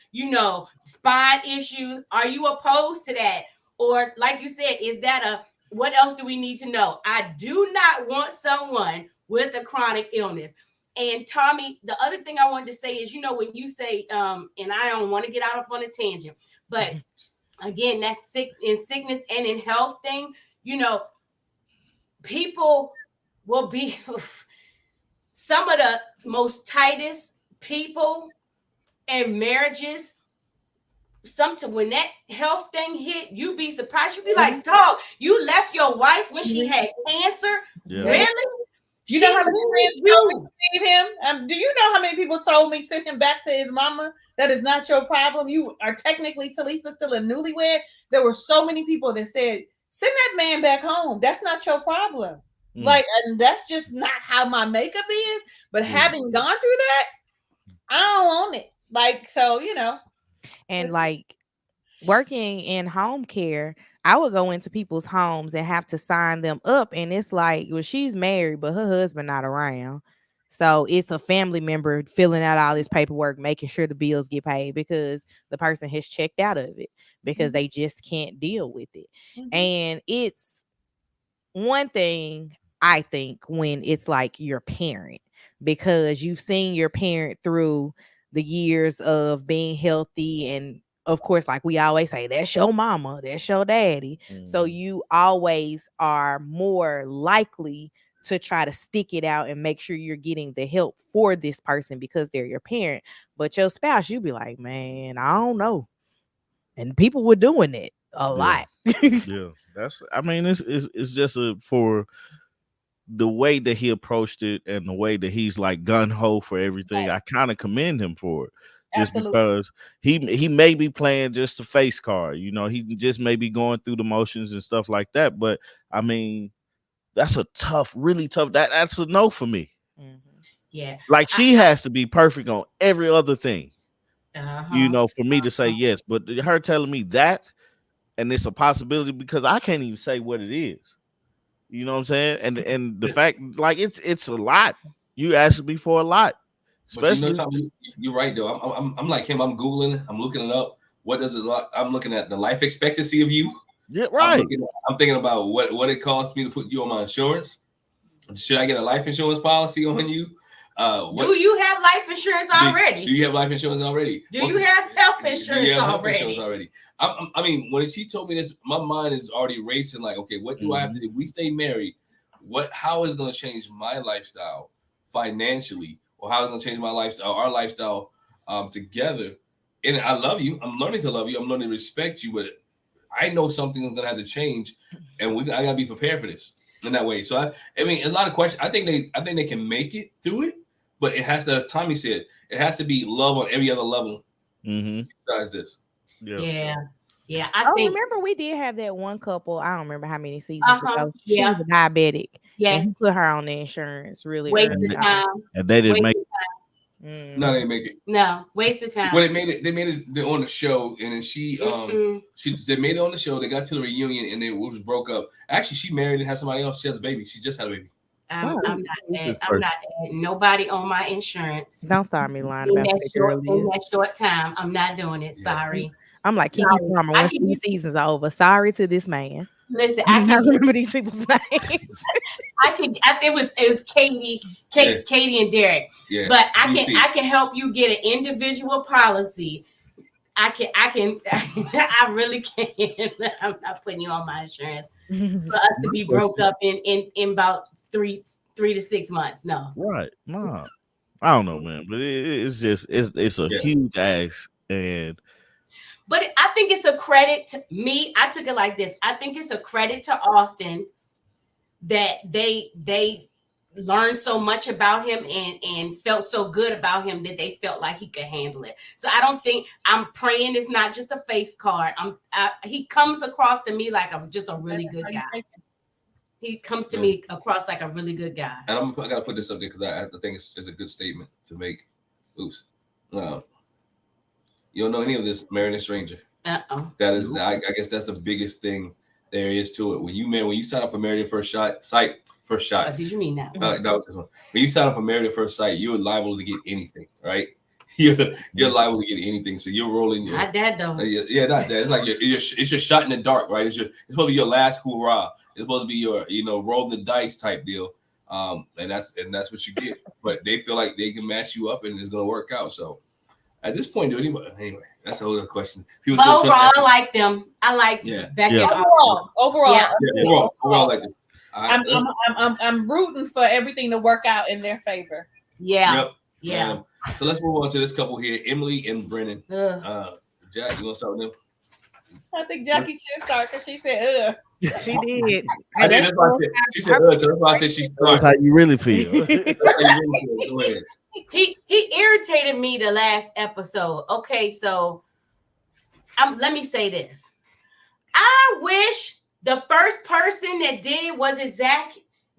spine issues. Are you opposed to that? Or like you said, is that what else do we need to know? I do not want someone with a chronic illness. And Tommy, the other thing I wanted to say is, when you say, and I don't want to get out on a tangent, but again, that's sickness and in health thing, people will be some of the most tightest people in marriages. When that health thing hit, you'd be surprised. You'd be like, dog, you left your wife when she had cancer? Yeah. Really? You know how many friends told me to leave him? Do you know how many people told me send him back to his mama? That is not your problem. You are technically, Talisa, still a newlywed. There were so many people that said, send that man back home. That's not your problem. Like, and that's just not how my makeup is. But having gone through that, I don't want it. Like, so, And like working in home care, I would go into people's homes and have to sign them up. And it's like, well, she's married, but her husband not around. So it's a family member filling out all this paperwork, making sure the bills get paid because the person has checked out of it because they just can't deal with it. And it's one thing, I think, when it's like your parent, because you've seen your parent through the years of being healthy. And of course, like we always say, that's your mama, that's your daddy. So you always are more likely to try to stick it out and make sure you're getting the help for this person because they're your parent. But your spouse, you be like, man, I don't know. And people were doing it a lot. Yeah, it's just for the way that he approached it and the way that he's like gun ho for everything. I kind of commend him for it. Just because he may be playing just a face card, he just may be going through the motions and stuff like that. But I mean, that's a really tough. That's a no for me. Yeah, like she has to be perfect on every other thing, for me to say yes. But her telling me that, and it's a possibility because I can't even say what it is. You know what I'm saying? And the fact, like, it's a lot. You asked me for a lot. Especially, but you're right though. I'm like him. I'm Googling. I'm looking it up. What does it? I'm looking at the life expectancy of you. Yeah, right. I'm thinking about what it costs me to put you on my insurance. Should I get a life insurance policy on you? Do you have life insurance already? Do you have life insurance already? Do you have health insurance already? I mean, when she told me this, my mind is already racing. Like, okay, what do I have to do? If we stay married, how is it going to change my lifestyle financially, or how is it going to change my lifestyle, our lifestyle together? And I love you. I'm learning to love you. I'm learning to respect you, but I know something is going to have to change, and I got to be prepared for this in that way. So I mean, a lot of questions. I think they can make it through it, but it has to, as Tommy said, it has to be love on every other level besides this. Yeah. Remember we did have that one couple. I don't remember how many seasons ago. She was diabetic. Yes, and he put her on the insurance. Really, waste the time. And they didn't make. No, they didn't make it. No, waste of time. Well, they made it on the show, and then they made it on the show. They got to the reunion, and it was broke up. Actually, she married and had somebody else. She has a baby. She just had a baby. I'm not adding nobody on my insurance. Don't start me lying about that. In that short time, I'm not doing it. Sorry. I'm like, Kiki Farmer, once these seasons are over, sorry to this man. Listen, I can't remember these people's names. It was Katie and Derek. Yeah, but I can help you get an individual policy. I I really can. I'm not putting you on my insurance for us to be broke up in about 3 to 6 months. No. Right. No. I don't know, man. But it's just it's a huge ask. But I think it's a credit to me. I took it like this. I think it's a credit to Austin that they learned so much about him and felt so good about him that they felt like he could handle it. So I'm praying it's not just a face card. He comes across to me like just a really good guy. He comes to me across like a really good guy. And I gotta put this up there because I think it's a good statement to make. Oops. You don't know any of this, married a stranger. That is, I guess that's the biggest thing there is to it. When you sign up for Married at First Sight, First shot. Did you mean that? No, this one. When you sign up for Married at First Sight, you're liable to get anything, right? You're liable to get anything. So you're rolling your. Not that though. Yeah, not that. It's like it's your shot in the dark, right? It's supposed to be your last hoorah. It's supposed to be your roll the dice type deal. And that's what you get. But they feel like they can match you up and it's gonna work out. So at this point, anyway, that's a whole other question. But overall, I like them. I like Becky. Yeah. Overall, Yeah. Overall, I like them. I'm rooting for everything to work out in their favor. Yeah. Yep. Yeah. So let's move on to this couple here, Emily and Brennan. Jack, you want to start with them? I think Jackie should start because she said, "Ugh." She did. I think that's why I said. She said, so that's why I said she That's started. how you really feel. Go ahead. He irritated me the last episode. Okay, so let me say this. I wish the first person that did it was it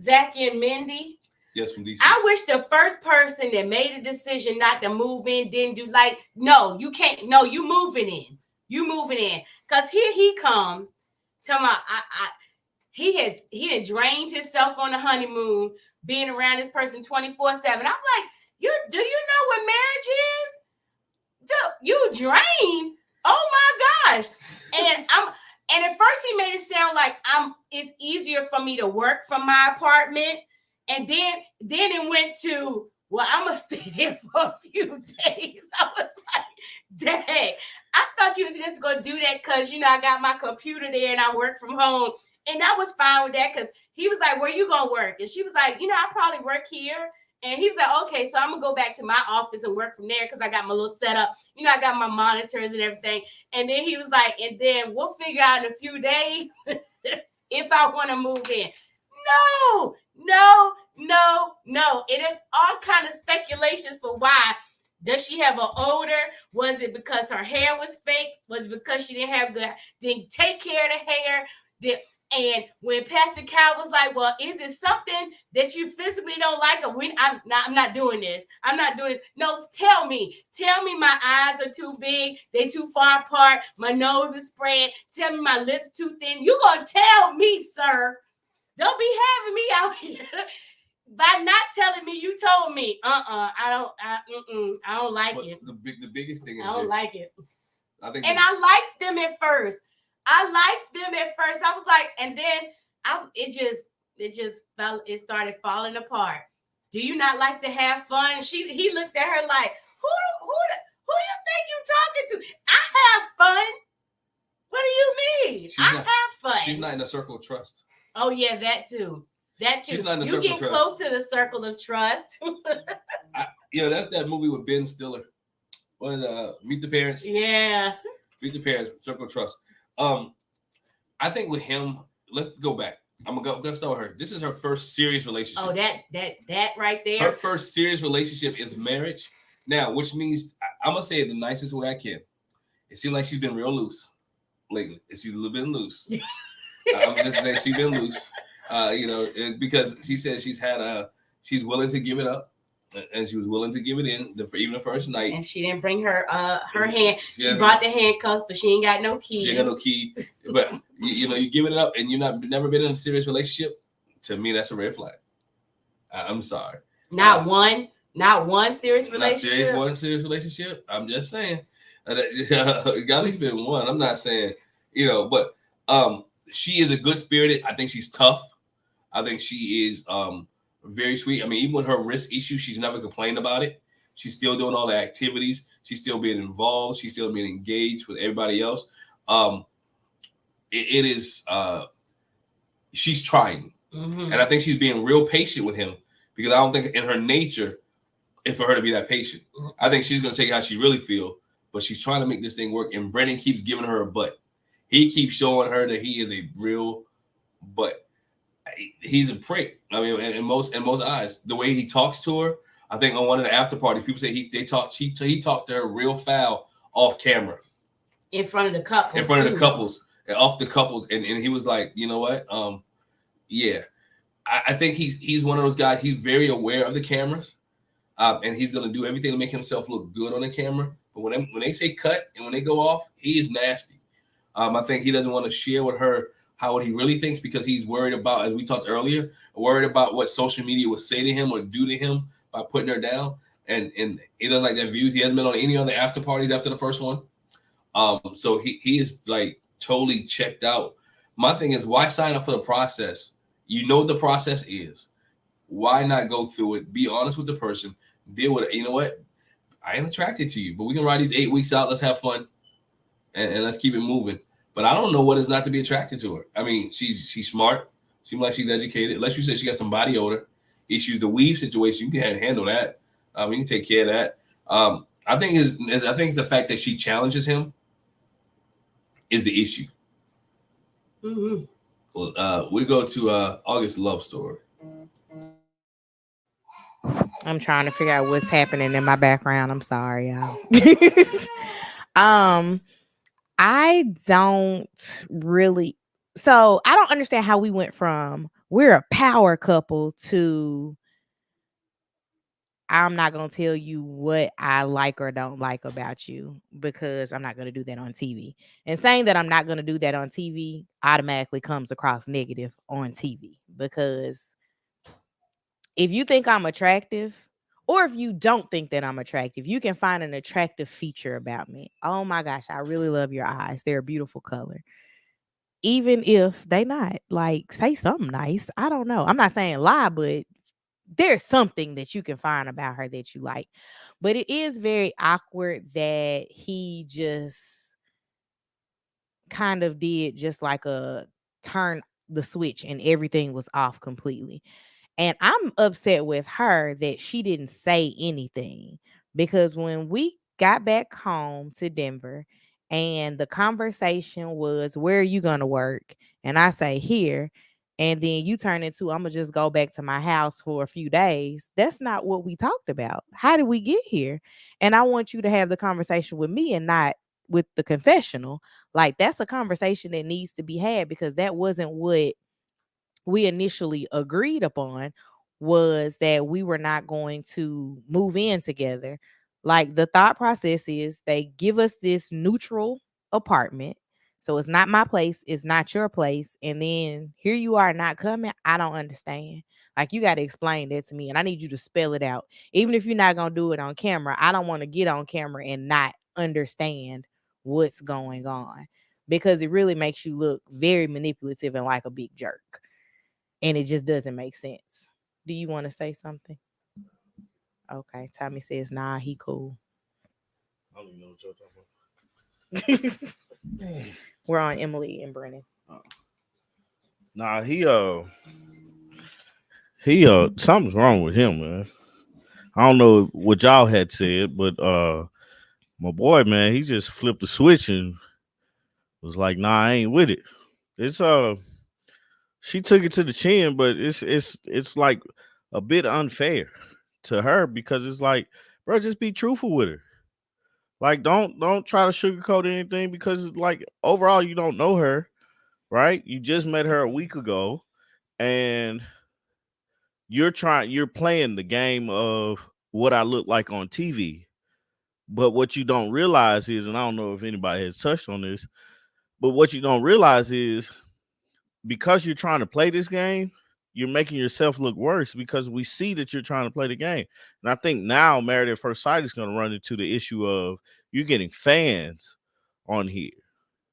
Zachy and Mindy. Yes, from DC. I wish the first person that made a decision not to move in didn't do no, you can't. No, you moving in. You moving in. Because here he come. Tell me, he done drained himself on the honeymoon, being around this person 24/7. I'm like, do you know what marriage is? You drain. Oh my gosh. And at first he made it sound like it's easier for me to work from my apartment. And then it went to, well, I'm gonna stay there for a few days. I was like, dang, I thought you was just gonna do that because I got my computer there and I work from home. And I was fine with that because he was like, where you gonna work? And she was like, I probably work here. And he was like, okay, so I'm gonna go back to my office and work from there because I got my little setup. I got my monitors and everything. And then he was like, and then we'll figure out in a few days if I want to move in. No. It is all kind of speculations for why. Does she have an odor? Was it because her hair was fake? Was it because she didn't take care of the hair? And when Pastor Cal was like, well, is it something that you physically don't like? Or I'm not doing this. I'm not doing this. No, tell me my eyes are too big. They too far apart. My nose is spread. Tell me my lips too thin. You gonna tell me, sir. Don't be having me out here by not telling me. You told me, I don't like it. The biggest thing is I don't like it. I think, and I liked them at first. I was like, and then it started falling apart. Do you not like to have fun? He looked at her like, who you think you talking to? I have fun. What do you mean? Have fun. She's not in the circle of trust. Oh yeah, that too. She's not in the you circle get close to the circle of trust. That's that movie with Ben Stiller. What is Meet the Parents? Yeah. Meet the Parents, Circle of Trust. I think with him, let's go back. I'm gonna start with her. This is her first serious relationship. Oh, that right there. Her first serious relationship is marriage. Now, which means I'm gonna say it the nicest way I can. It seems like she's been real loose lately. She's a little bit loose. I'm just saying she's been loose. Because she said she's willing to give it up, and she was willing to give it in for even the first night. And she didn't bring her hand. She brought the handcuffs, but she ain't got no key. She ain't got no key. But you giving it up, and never been in a serious relationship. To me, that's a red flag. I'm sorry. Not one serious relationship. One serious relationship. I'm just saying. Golly's been one. I'm not saying, but she is a good spirited. I think she's tough. I think she is very sweet. I mean, even with her wrist issue, she's never complained about it. She's still doing all the activities. She's still being involved. She's still being engaged with everybody else. It is. She's trying, and I think she's being real patient with him because I don't think in her nature is for her to be that patient. I think she's gonna take it how she really feel, but she's trying to make this thing work. And Brennan keeps giving her a butt. He keeps showing her that he is a real butt. He's a prick. I mean, in most eyes, the way he talks to her. I think on one of the after parties, people say he talked to her real foul off camera. In front of the couples. In front of the couples. And off the couples. And he was like, you know what? Yeah. I think he's one of those guys, he's very aware of the cameras. And he's gonna do everything to make himself look good on the camera. But when they say cut and when they go off, he is nasty. I think he doesn't want to share with her how he really thinks, because he's worried about, as we talked earlier, worried about what social media would say to him or do to him by putting her down. And he doesn't like that views. He hasn't been on any other after parties after the first one. So he is like totally checked out. My thing is, why sign up for the process? You know what the process is. Why not go through it? Be honest with the person. Deal with it. You know what? I am attracted to you, but we can ride these 8 weeks out. Let's have fun, and let's keep it moving. But I don't know what is not to be attracted to her. I mean, she's smart. Seems like she's educated. Unless you said she got some body odor issues, the weave situation, you can handle that. You can take care of that. I think it's the fact that she challenges him is the issue. Mm-hmm. Well, we go to August love story. I'm trying to figure out what's happening in my background. I'm sorry, y'all. I don't really. So I don't understand how we went from we're a power couple to I'm not going to tell you what I like or don't like about you because I'm not going to do that on TV. And saying that I'm not going to do that on TV automatically comes across negative on TV, because if you think I'm attractive, or if you don't think that I'm attractive, you can find an attractive feature about me. Oh my gosh, I really love your eyes. They're a beautiful color. Even if they not, like, say something nice. I don't know. I'm not saying lie, but there's something that you can find about her that you like. But it is very awkward that he just kind of did just like a turn the switch and everything was off completely. And I'm upset with her that she didn't say anything, because when we got back home to Denver and the conversation was, where are you going to work? And I say, here. And then you turn into, I'm going to just go back to my house for a few days. That's not what we talked about. How did we get here? And I want you to have the conversation with me and not with the confessional. Like, that's a conversation that needs to be had, because that wasn't what we initially agreed upon, was that we were not going to move in together. Like, the thought process is they give us this neutral apartment. So it's not my place, it's not your place. And then here you are not coming. I don't understand. Like, you got to explain that to me, and I need you to spell it out. Even if you're not going to do it on camera, I don't want to get on camera and not understand what's going on, because it really makes you look very manipulative and like a big jerk. And it just doesn't make sense. Do you want to say something? Okay. Tommy says, nah, he cool. I don't even know what you're talking about. We're on Emily and Brennan. Nah, he something's wrong with him, man. I don't know what y'all had said, but my boy, man, he just flipped the switch and was like, nah, I ain't with it. It's she took it to the chin, but it's like a bit unfair to her, because it's like, bro, just be truthful with her. Like, don't try to sugarcoat anything, because like overall you don't know her, right? You just met her a week ago, and you're playing the game of what I look like on TV. But what you don't realize is, and I don't know if anybody has touched on this, but what you don't realize is, because you're trying to play this game, you're making yourself look worse, because we see that you're trying to play the game. And I think now Married at First Sight is going to run into the issue of you're getting fans on here.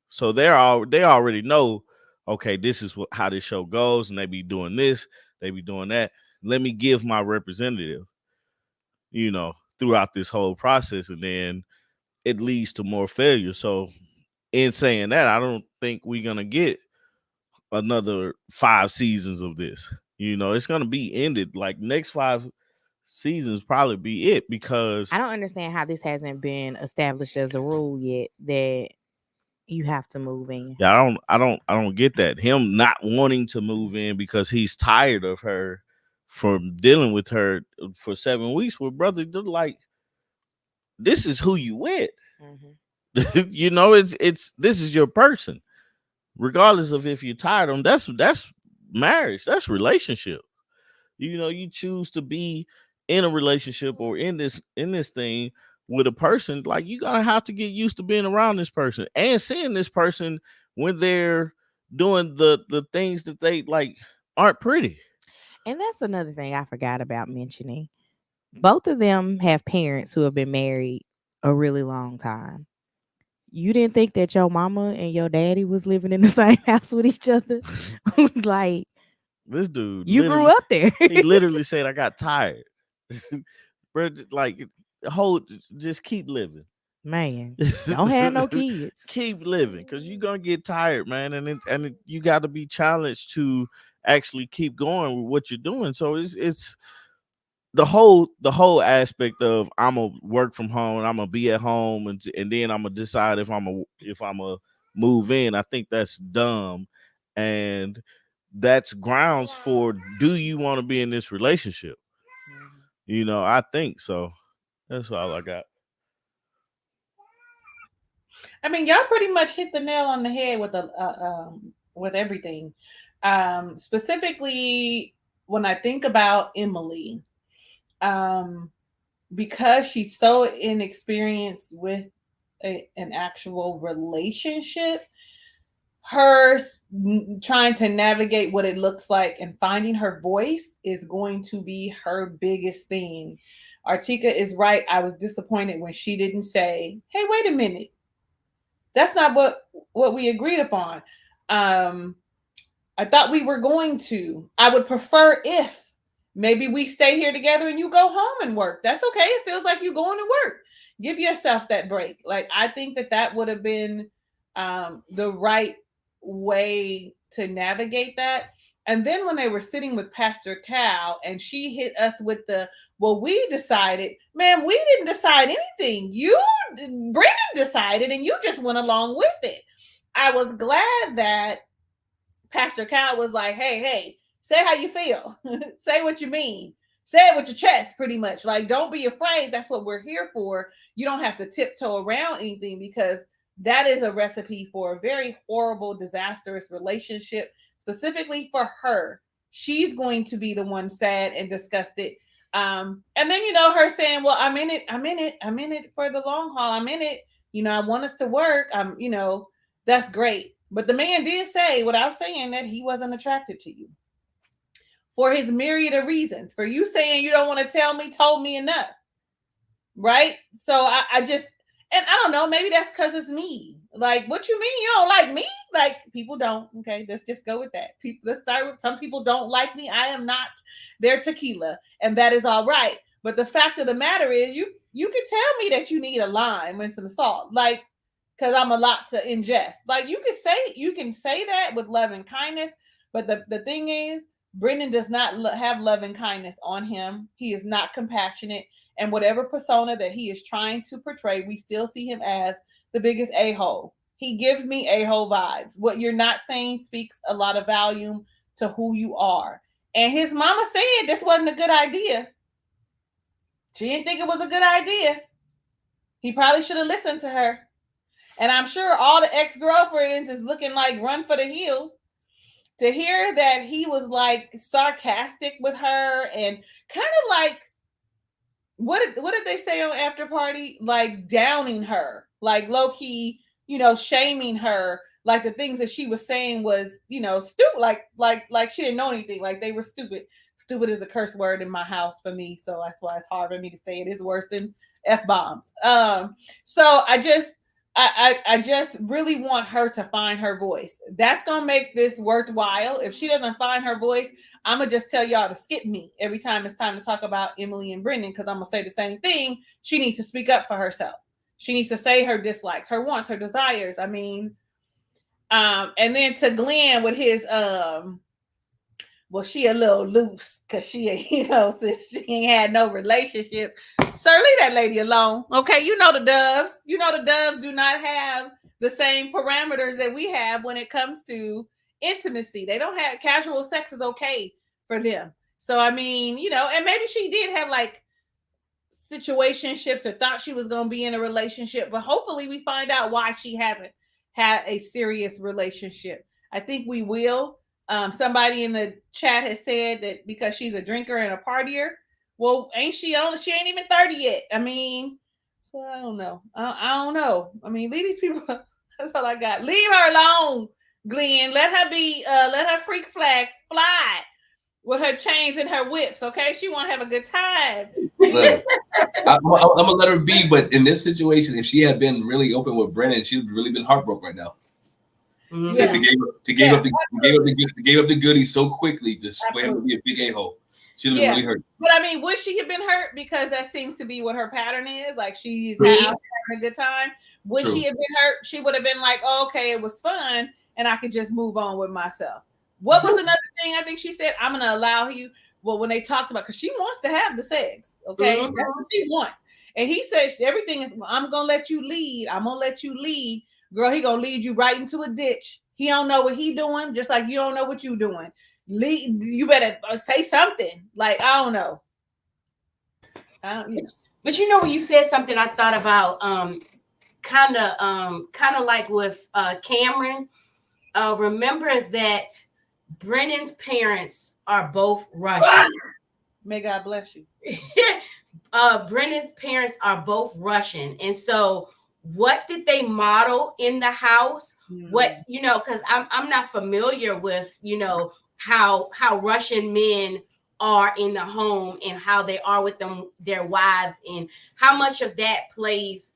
So they already know, okay, this is how this show goes, and they be doing this, they be doing that. Let me give my representative, throughout this whole process, and then it leads to more failure. So in saying that, I don't think we're going to get another 5 seasons of this. It's going to be ended. Like, next 5 seasons probably be it, because I don't understand how this hasn't been established as a rule yet that you have to move in. Yeah, I don't get that. Him not wanting to move in because he's tired of her from dealing with her for 7 weeks. Well, brother, like, this is who you with. Mm-hmm. It's this is your person. Regardless of if you're tired of them, that's marriage, that's relationship. You choose to be in a relationship or in this thing with a person. Like, you gotta have to get used to being around this person and seeing this person when they're doing the things that they like aren't pretty. And that's another thing I forgot about mentioning. Both of them have parents who have been married a really long time. You didn't think that your mama and your daddy was living in the same house with each other? Like, This dude you grew literally, up there. he literally said, "I got tired." Bro, like just keep living. Man, don't have no kids. Keep living, because you're gonna get tired, man, you got to be challenged to actually keep going with what you're doing. So it's the whole aspect of I'm gonna work from home, I'm gonna be at home, and then I'm gonna decide if I'm a move in. I think that's dumb, and that's grounds for, do you want to be in this relationship? I think so. That's all I got. I mean, y'all pretty much hit the nail on the head with everything. Specifically, when I think about Emily, um, because she's so inexperienced with an actual relationship, trying to navigate what it looks like and finding her voice is going to be her biggest thing. Artieka is right. I was disappointed when she didn't say, "Hey, wait a minute. That's not what we agreed upon. Um, I thought we were going to. I would prefer if maybe we stay here together and you go home and work. That's okay. It feels like you're going to work. Give yourself that break." Like, I think that would have been the right way to navigate that. And then when they were sitting with Pastor Cal and she hit us with well, we decided, man, we didn't decide anything. Brennan decided and you just went along with it. I was glad that Pastor Cal was like, hey, say how you feel. Say what you mean. Say it with your chest, pretty much. Like, don't be afraid. That's what we're here for. You don't have to tiptoe around anything, because that is a recipe for a very horrible, disastrous relationship, specifically for her. She's going to be the one sad and disgusted. And then, her saying, well, I'm in it for the long haul. I'm in it. I want us to work. That's great. But the man did say, without saying, that he wasn't attracted to you for his myriad of reasons. For you saying you don't want to tell me, told me enough. Right? So I just, and I don't know, maybe that's because it's me. Like, what you mean you don't like me? Like, people don't. Okay, let's just go with that. Let's start with, some people don't like me. I am not their tequila, and that is all right. But the fact of the matter is, you can tell me that you need a lime and some salt. Like, because I'm a lot to ingest. Like, you can say that with love and kindness, but the thing is, Brendan does not have love and kindness on him. He is not compassionate, and whatever persona that he is trying to portray, we still see him as the biggest a-hole. He gives me a-hole vibes. What you're not saying speaks a lot of volume to who you are. And his mama said this wasn't a good idea. She didn't think it was a good idea. He probably should have listened to her. And I'm sure all the ex-girlfriends is looking like run for the hills to hear that he was like sarcastic with her and kind of like, what did they say on After Party? Like downing her, like low key, shaming her. Like the things that she was saying was, stupid. Like she didn't know anything. Like they were stupid. Stupid is a curse word in my house for me, so that's why it's hard for me to say it. It's worse than F-bombs. So I just really want her to find her voice. That's gonna make this worthwhile. If she doesn't find her voice, I'm gonna just tell y'all to skip me every time it's time to talk about Emily and Brendan, because I'm gonna say the same thing. She needs to speak up for herself. She needs to say her dislikes, her wants, her desires. I mean, and then to Glenn with his well, she a little loose because she, since she ain't had no relationship. Sir, leave that lady alone. Okay, the doves. The doves do not have the same parameters that we have when it comes to intimacy. They don't have, casual sex is okay for them. So, I mean, and maybe she did have like situationships or thought she was going to be in a relationship, but hopefully we find out why she hasn't had a serious relationship. I think we will. Somebody in the chat has said that because she's a drinker and a partier. Well, she ain't even 30 yet. I mean, so I don't know. I don't know. I mean, leave these people. That's all I got. Leave her alone. Glenn. Let her freak flag fly with her chains and her whips. Okay, she want to have a good time. Look, I'm gonna let her be, but in this situation, if she had been really open with Brennan, she'd really been heartbroken right now. Yeah. To give up the goodies so quickly, just for him to be a big a-hole. She'd have been really hurt. But I mean, would she have been hurt? Because that seems to be what her pattern is. Like she's having a good time. Would she have been hurt? She would have been like, oh, okay, it was fun, and I could just move on with myself. What was another thing I think she said? I'm gonna allow you. Well, when they talked about, because she wants to have the sex, okay, that's what she wants. And he says everything is, I'm gonna let you lead. I'm gonna let you lead. Girl, he gonna lead you right into a ditch. He don't know what he doing, just like you don't know what you doing. You better say something. Like, I don't know. But you know, when you said something, I thought about kind of like with Cameron. Remember that Brennan's parents are both Russian. May God bless you. Brennan's parents are both Russian, and so what did they model in the house? What, you know, because I'm not familiar with, you know, how Russian men are in the home and how they are with their wives, and how much of that plays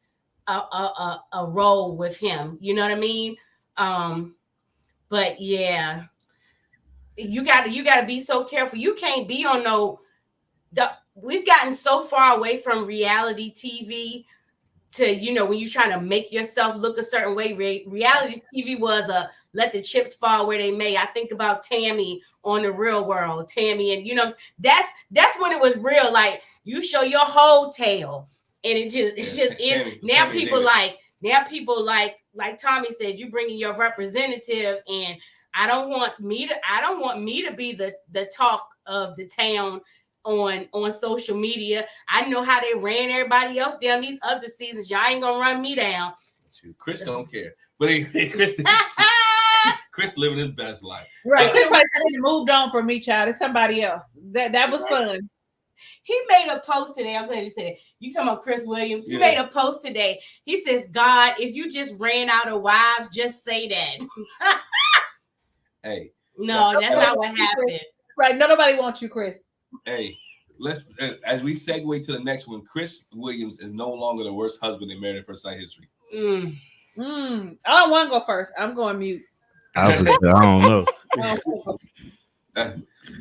a role with him. You know what I mean? But yeah, you gotta be so careful. You can't be on we've gotten so far away from reality TV to, you know, when you're trying to make yourself look a certain way. Reality TV was let the chips fall where they may. I think about Tammy on The Real World. Tammy, and you know, that's when it was real. Like, you show your whole tail, and it just is. Now people like Tommy said, you bringing your representative, and I don't want me to be the talk of the town on social media. I know how they ran everybody else down these other seasons. Y'all ain't gonna run me down. Chris don't care, but Chris living his best life. Right. Chris like moved on from me, child. It's somebody else. That was fun. He made a post today. I'm glad you said it. You talking about Chris Williams? He made a post today. He says, God, if you just ran out of wives, just say that. Hey. No, that's not what happened. Right. Nobody wants you, Chris. Hey, let's as we segue to the next one. Chris Williams is no longer the worst husband in Married at First Sight history. I don't want to go first. I'm going mute. I don't know.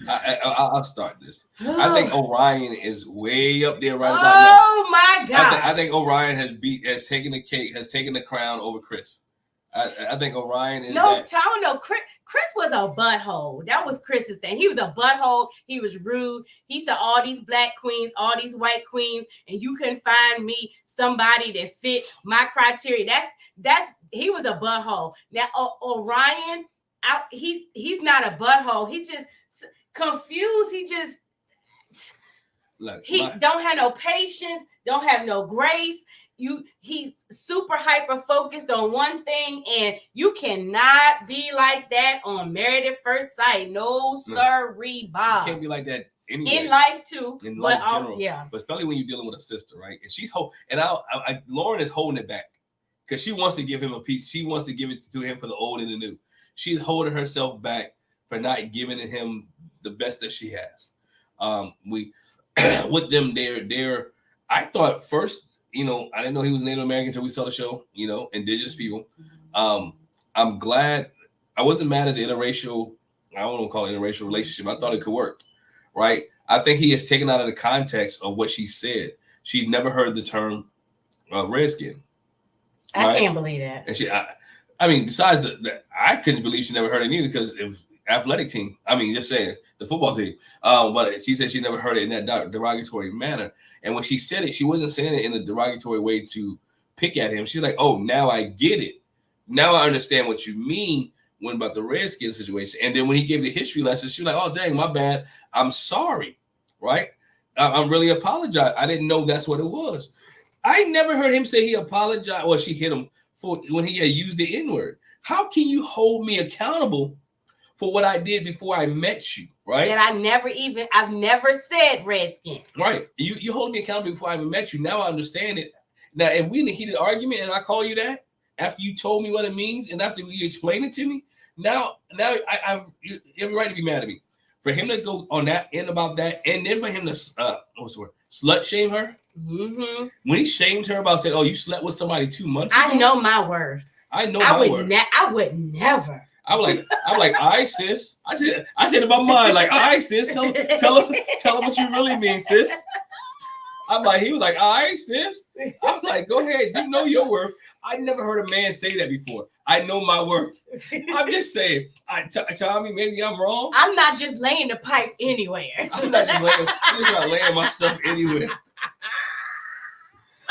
I'll start this. I think Orion is way up there right about now. Oh my God! I think Orion has taken the cake, has taken the crown over Chris. I think Orion is. No, Chris was a butthole. That was Chris's thing. He was a butthole. He was rude. He said all these black queens, all these white queens, and you couldn't find me somebody that fit my criteria. He was a butthole. Now Orion, he's not a butthole. He just confused. He just don't have no patience. Don't have no grace. He's super hyper focused on one thing, and you cannot be like that on Married at First Sight. No, sirree, Bob. You can't be like that anyway. In life too. In life general. Yeah. But especially when you're dealing with a sister, right? And she's Lauren is holding it back because she wants to give him a piece. She wants to give it to him for the old and the new. She's holding herself back for not giving him the best that she has. With them, they're. I thought first. You know, I didn't know he was Native American until we saw the show, you know, indigenous people. I'm glad. I wasn't mad at the interracial, I don't want to call it interracial relationship. I thought it could work, right? I think he has taken out of the context of what she said. She's never heard the term redskin. Right? I can't believe that. And I mean, besides I couldn't believe she never heard it either because if athletic team, I mean, just saying the football team. But she said she never heard it in that derogatory manner. And when she said it, she wasn't saying it in a derogatory way to pick at him. She was like, oh, now I get it. Now I understand what you mean when about the Redskin situation. And then when he gave the history lesson, she was like, oh, dang, my bad. I'm sorry, right? I'm really apologize. I didn't know that's what it was. I never heard him say he apologized. Well, she hit him for when he had used the N-word. How can you hold me accountable for what I did before I met you, right? And I've never said redskin. Right. You hold me accountable before I even met you. Now I understand it. Now, if we in a heated argument and I call you that after you told me what it means and after you explain it to me, Now you have a right to be mad at me for him to go on that end about that, and then for him to what's the word, slut shame her. Mm-hmm. When he shamed her about saying, "Oh, you slept with somebody 2 months ago." I know my worth. I know my worth. I would never. I'm like, all right, sis. I said in my mind, like, all right, sis. Tell him what you really mean, sis. I'm like, he was like, all right, sis. I'm like, go ahead. You know your worth. I never heard a man say that before. I know my worth. I'm just saying. Tommy, maybe I'm wrong. I'm not just laying the pipe anywhere. I'm just not laying my stuff anywhere.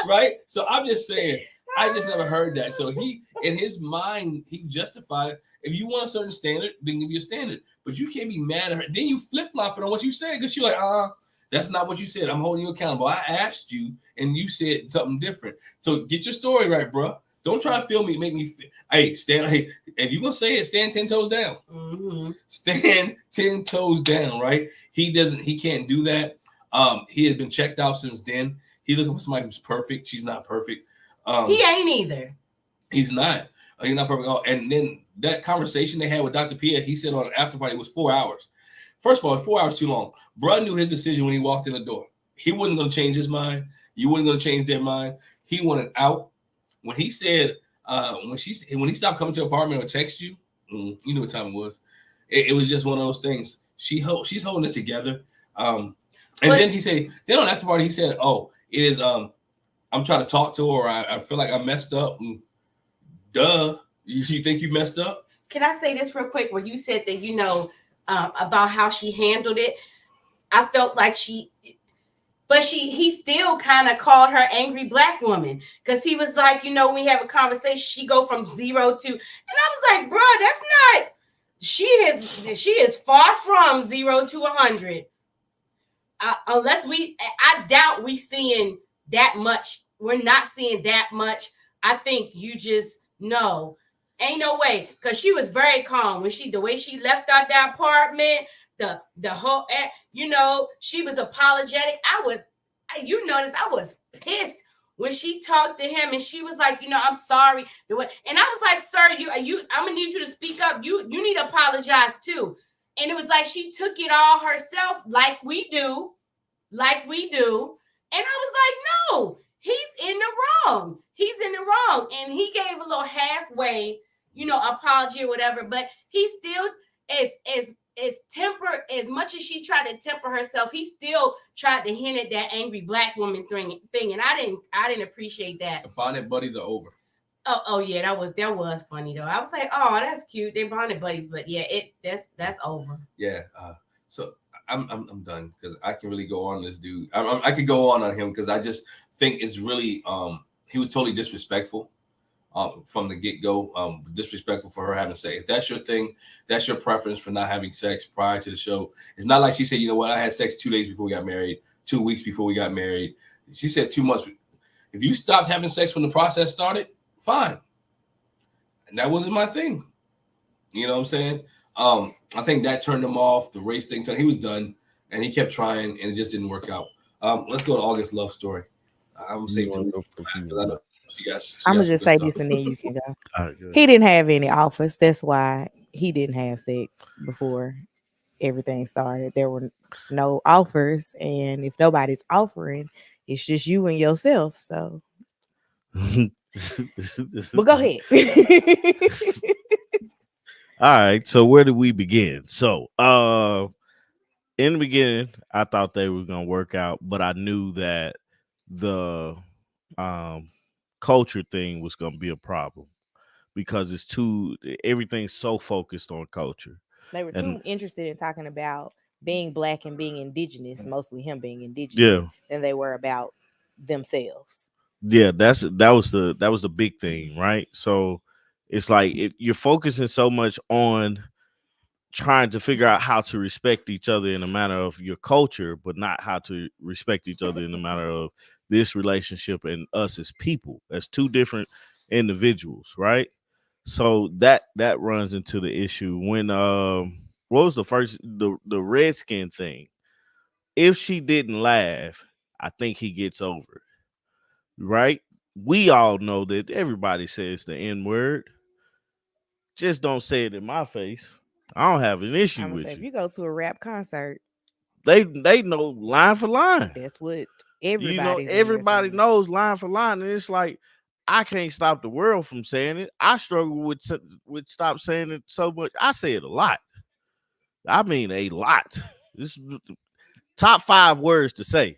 Right? So I'm just saying, I just never heard that. So he, in his mind, he justified, if you want a certain standard, then give you a standard. But you can't be mad at her. Then you flip-flopping on what you said because you're like, that's not what you said. I'm holding you accountable. I asked you, and you said something different. So get your story right, bro. Don't try to feel me, make me feel. Hey, if you're going to say it, stand 10 toes down. Mm-hmm. Stand 10 toes down, right? He can't do that. He has been checked out since then. He's looking for somebody who's perfect. She's not perfect. He ain't either. He's not. He's not perfect at all. And then that conversation they had with Dr. Pia, he said on an after party, was 4 hours. First of all, 4 hours too long. Bruh knew his decision when he walked in the door. He wasn't going to change his mind. You wasn't going to change their mind. He wanted out. When he said, when he stopped coming to the apartment or text you, you knew what time it was. It was just one of those things. She's holding it together. Then he said, then on after party, he said, "Oh, it is. I'm trying to talk to her. Or I feel like I messed up." Duh. You think you messed up? Can I say this real quick? Where you said that about how she handled it, I felt like he still kind of called her angry black woman because he was like, when we have a conversation, she go from 0 to, and I was like, bro, that's not. She is far from 0 to 100. Unless I doubt we seeing that much. We're not seeing that much. I think you just know. Ain't no way, because she was very calm when the way she left out that apartment, the whole, she was apologetic. You notice I was pissed when she talked to him and she was like, I'm sorry. And I was like, sir, I'm gonna need you to speak up. You need to apologize too. And it was like she took it all herself, like we do. And I was like, no, he's in the wrong. And he gave a little halfway, apology or whatever, but he still is temper. As much as she tried to temper herself, he still tried to hint at that angry black woman thing. And I didn't appreciate that. The bonnet buddies are over. Oh yeah, that was funny though. I was like, oh, that's cute. They're bonnet buddies, but yeah, that's over. Yeah. So I'm done because I can really go on this dude. I could go on him because I just think it's really he was totally disrespectful from the get-go. Disrespectful for her having sex. If that's your thing, that's your preference for not having sex prior to the show. It's not like she said, you know what, I had sex 2 days before we got married, 2 weeks before we got married. She said 2 months. If you stopped having sex when the process started, fine. And that wasn't my thing. You know what I'm saying? I think that turned him off. The race thing, he was done, and he kept trying, and it just didn't work out. Let's go to August love story. I'm saying I'm gonna just say this, and then you can go. Right, he didn't have any offers. That's why he didn't have sex before everything started. There were no offers, and if nobody's offering, it's just you and yourself. So, but go ahead. All right, so where do we begin? So, in the beginning, I thought they were gonna work out, but I knew that the culture thing was gonna be a problem because everything's so focused on culture. They were too interested in talking about being black and being indigenous, mostly him being indigenous, than they were about themselves. Yeah, that was the big thing, right? So it's like you're focusing so much on trying to figure out how to respect each other in a matter of your culture, but not how to respect each other in a matter of this relationship and us as people, as two different individuals, right? So that runs into the issue when what was the Redskin thing? If she didn't laugh, I think he gets over it, right? We all know that everybody says the N-word. Just don't say it in my face. I don't have an issue I'm gonna with say if you. you go to a rap concert, They know line for line. that's what everybody's in there Everybody saying. knows line for line, and it's like I can't stop the world from saying it. I struggle with stop saying it so much. I say it a lot. I mean a lot. This is top 5 words to say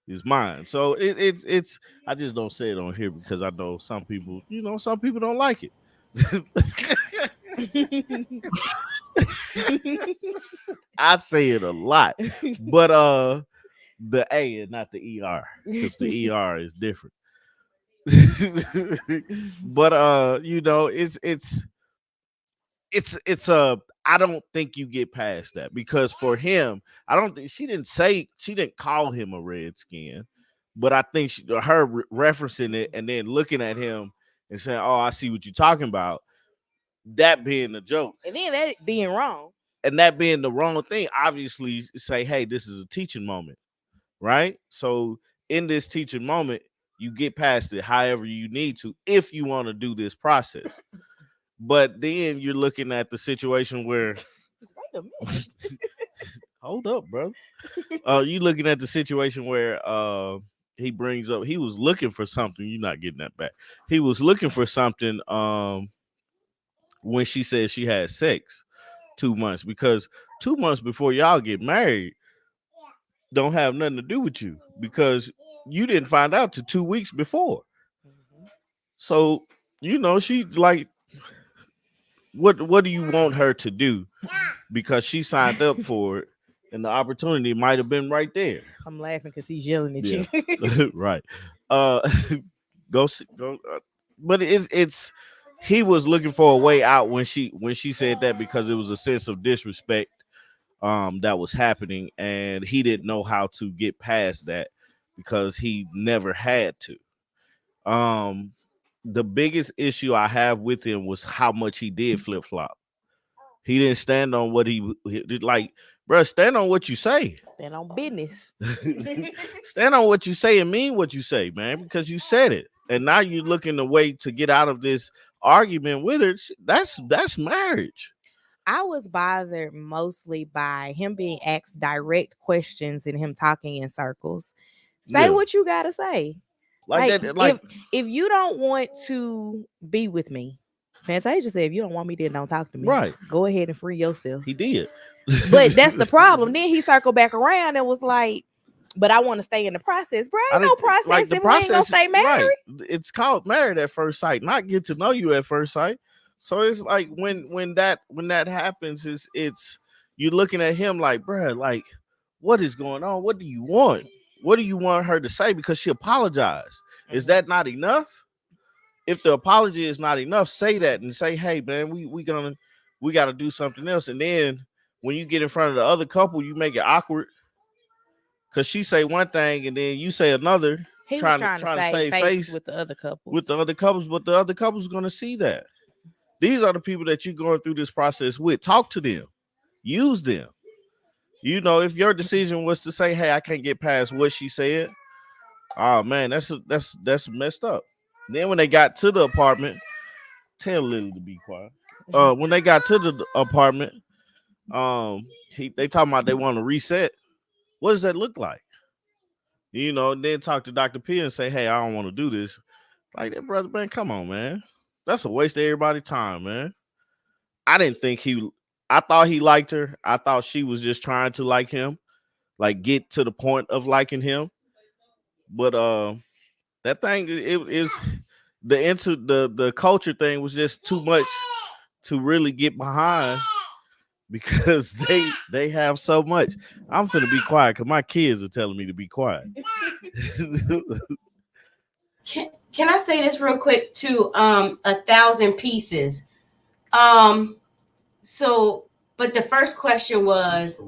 is mine. So it's I just don't say it on here because I know some people, some people don't like it. I say it a lot. But the A and not the ER because the ER is different. But it's I don't think you get past that because for him, I don't think she didn't call him a redskin, but I think referencing it and then looking at him and saying, "Oh, I see what you're talking about," that being a joke, And then that being wrong. and that being the wrong thing. Obviously, say, "Hey, this is a teaching moment." Right? So in this teaching moment, you get past it however you need to if you want to do this process. But then you're looking at the situation where Wait a minute. hold up, bro. You looking at the situation where he brings up he was looking for something. You're not getting that back. He was looking for something when she said she had sex 2 months because 2 months before y'all get married don't have nothing to do with you because you didn't find out till 2 weeks before. So, she's like, what do you want her to do? Because she signed up for it and the opportunity might have been right there. I'm laughing because he's yelling at Yeah. you. Right. Uh go but it's he was looking for a way out when she said that because it was a sense of disrespect that was happening and he didn't know how to get past that because he never had to. The biggest issue I have with him was how much he did flip-flop. He didn't stand on what he like, bro, stand on what you say. Stand on business. Stand on what you say and mean what you say, man, because you said it. And now you're looking a way to get out of this argument with her. That's marriage. I was bothered mostly by him being asked direct questions and him talking in circles. Say Yeah. what you gotta say. Like that, like if you don't want to be with me, Fantasia said, if you don't want me, then don't talk to me. Right. Go ahead and free yourself. He did. But that's the problem. Then he circled back around and was like, but I want to stay in the process, bro. Ain't no process like the if we ain't gonna process, stay married. right. It's called married at first sight, not get to know you at first sight. So it's like when that happens, it's you're looking at him like, bro, like, what is going on? What do you want? What do you want her to say? Because she apologized. Is that not enough? If the apology is not enough, say that and say, hey man, we gotta do something else. And then when you get in front of the other couple, you make it awkward. Cause she say one thing and then you say another. He was trying to save face with the other couples. But the other couples gonna see that. These are the people that you're going through this process with. Talk to them. Use them. If your decision was to say, hey, I can't get past what she said, oh man, that's messed up. Then when they got to the apartment, tell Lily to be quiet. When they got to the apartment, they talking about they want to reset. What does that look like? And then talk to Dr. P and say, hey, I don't want to do this. Like that, brother, man, come on, man. That's a waste of everybody's time, man. I thought he liked her. I thought she was just trying to like him, like get to the point of liking him. But that thing, it is the culture thing was just too much to really get behind because they have so much. I'm finna be quiet because my kids are telling me to be quiet. Can I say this real quick to 1,000 pieces? So, but the first question was,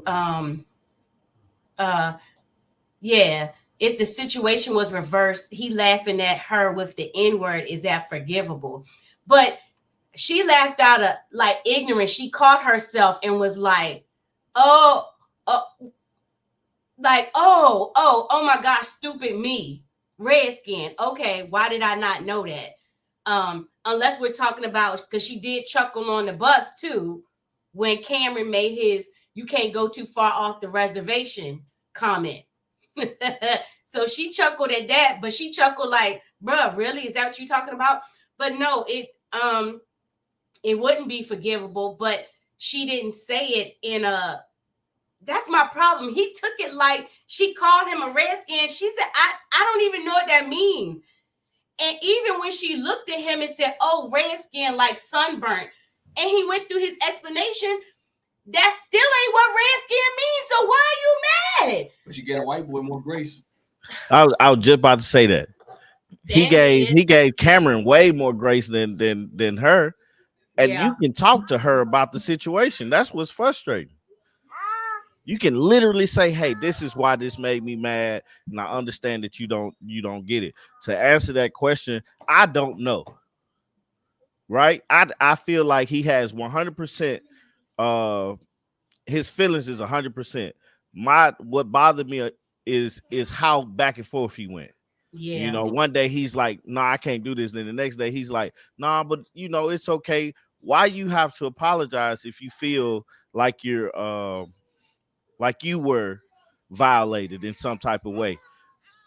yeah, if the situation was reversed, he laughing at her with the N-word, is that forgivable? But she laughed out of like ignorance. She caught herself and was like, oh my gosh, stupid me. Redskin. Okay, why did I not know that? Unless we're talking about, because she did chuckle on the bus too when Cameron made his "you can't go too far off the reservation" comment. So she chuckled at that, but she chuckled like, bruh, really? Is that what you're talking about? But no, it wouldn't be forgivable, but she didn't say it in a, that's my problem. He took it like she called him a redskin. She said, I don't even know what that means. And even when she looked at him and said, oh, redskin, like sunburnt, and he went through his explanation, that still ain't what redskin means. So why are you mad? But you get a white boy more grace. I was just about to say that. He gave Cameron way more grace than her. And you can talk to her about the situation. That's what's frustrating. You can literally say, hey, this is why this made me mad. And I understand that you don't get it. To answer that question, I don't know. Right? I feel like he has 100%. His feelings is 100%. What bothered me is how back and forth he went. Yeah. You know, one day he's like, nah, I can't do this. Then the next day he's like, nah, but you know, it's okay. Why you have to apologize if you feel like you're like you were violated in some type of way?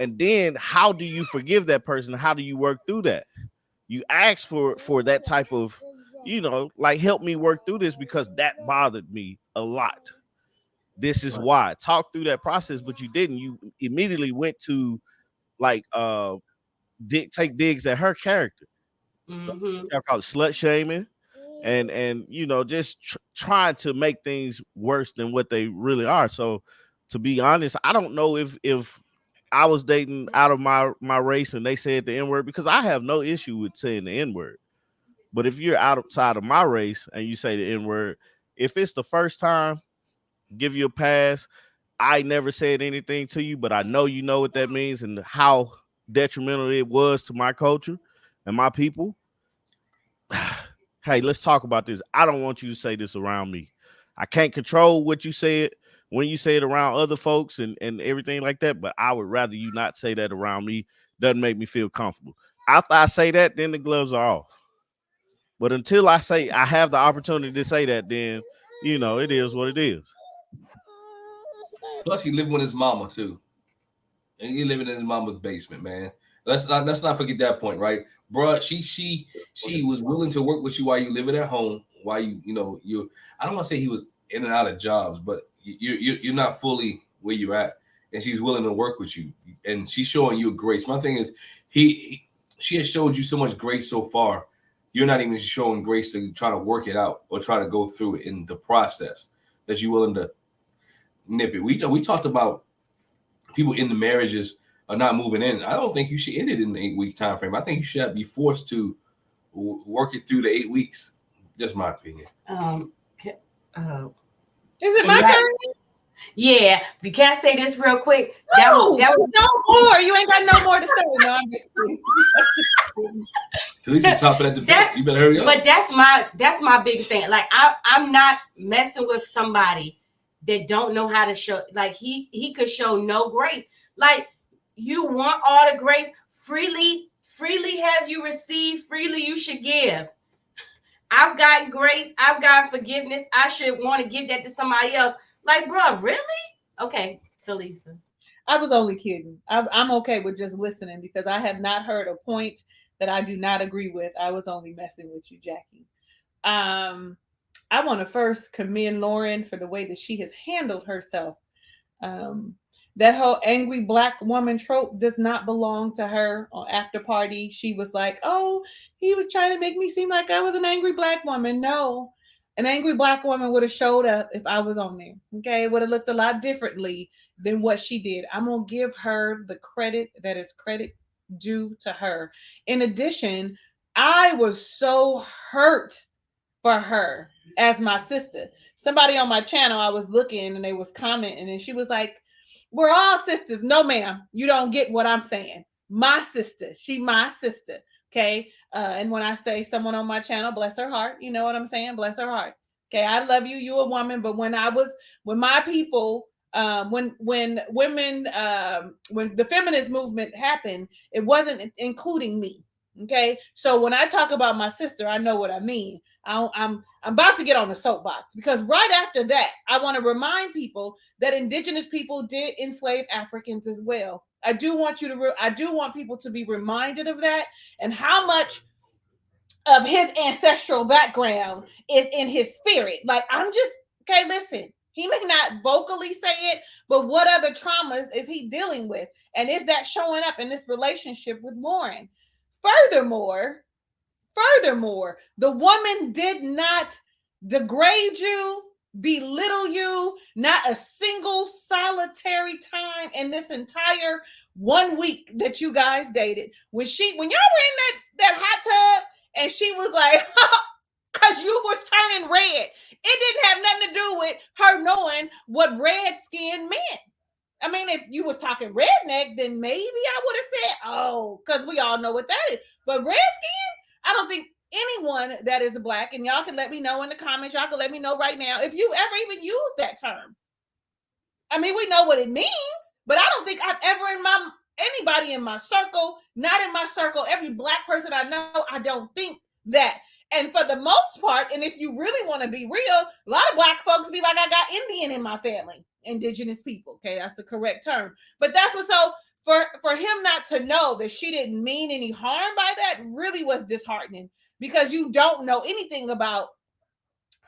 And then how do you forgive that person? How do you work through that? You ask for that type of, you know, like, help me work through this because that bothered me a lot. This is why. Talk through that process, but you didn't. You immediately went to like take digs at her character. I call it slut shaming, and you know, just trying to make things worse than what they really are. So, to be honest, I don't know if I was dating out of my race and they said the N-word, because I have no issue with saying the N-word. But if you're outside of my race and you say the N-word, if it's the first time, give you a pass. I never said anything to you, but I know you know what that means and how detrimental it was to my culture and my people. Hey, let's talk about this. I don't want you to say this around me. I can't control what you said when you say it around other folks and everything like that, but I would rather you not say that around me. Doesn't make me feel comfortable. After I say that, then the gloves are off. But until I say I have the opportunity to say that, then, you know, it is what it is. Plus, he lived with his mama too, and he living in his mama's basement, man. Let's not forget that point, right, bro? She was willing to work with you while you living at home, while you. I don't want to say he was in and out of jobs, but you're not fully where you're at, and she's willing to work with you, and she's showing you grace. My thing is, she has showed you so much grace so far. You're not even showing grace to try to work it out or try to go through it in the process that you're willing to nip it. We talked about people in the marriages are not moving in. I don't think you should end it in the 8 week time frame. I think you should be forced to work it through the 8 weeks. Just my opinion. Is it my turn? Yeah, but can I say this real quick? No, that was no more. You ain't got no more to say. No, I'm just kidding. Talisa's chopping at the bit. You better hurry up. But that's my biggest thing. Like I'm not messing with somebody that don't know how to show. Like he could show no grace. Like, you want all the grace, freely have you received, freely you should give. I've got grace, I've got forgiveness. I should want to give that to somebody else. Like, bro, really? Okay, Talisa. I was only kidding. I'm okay with just listening because I have not heard a point that I do not agree with. I was only messing with you, Jackie. I want to first commend Lauren for the way that she has handled herself. That whole angry black woman trope does not belong to her. On After Party, she was like, oh, he was trying to make me seem like I was an angry black woman. No, an angry black woman would have showed up if I was on there. Okay, it would have looked a lot differently than what she did. I'm going to give her the credit that is credit due to her. In addition, I was so hurt for her as my sister. Somebody on my channel, I was looking and they was commenting and she was like, we're all sisters. No, ma'am, you don't get what I'm saying. My sister, she my sister. Okay. And when I say someone on my channel, bless her heart, you know what I'm saying? Bless her heart. Okay. I love you. You a woman. But when my people, when women, when the feminist movement happened, it wasn't including me. Okay, so when I talk about my sister, I know what I mean. I'm about to get on the soapbox because right after that, I want to remind people that indigenous people did enslave Africans as well. I do want I do want people to be reminded of that and how much of his ancestral background is in his spirit. Like I'm just okay. Listen, he may not vocally say it, but what other traumas is he dealing with, and is that showing up in this relationship with Lauren? Furthermore, the woman did not degrade you, belittle you, not a single solitary time in this entire 1 week that you guys dated. When y'all were in that hot tub and she was like, because you was turning red. It didn't have nothing to do with her knowing what red skin meant. I mean, if you was talking redneck, then maybe I would have said, oh, because we all know what that is. But red skin, I don't think anyone that is black, and y'all can let me know in the comments, y'all can let me know right now if you ever even used that term. I mean, we know what it means, but I don't think I've ever anybody in my circle, not in my circle, every black person I know, I don't think that. And for the most part, and if you really want to be real, a lot of black folks be like, I got Indian in my family, indigenous people. Okay, that's the correct term. But that's what, so for him not to know that she didn't mean any harm by that really was disheartening because you don't know anything about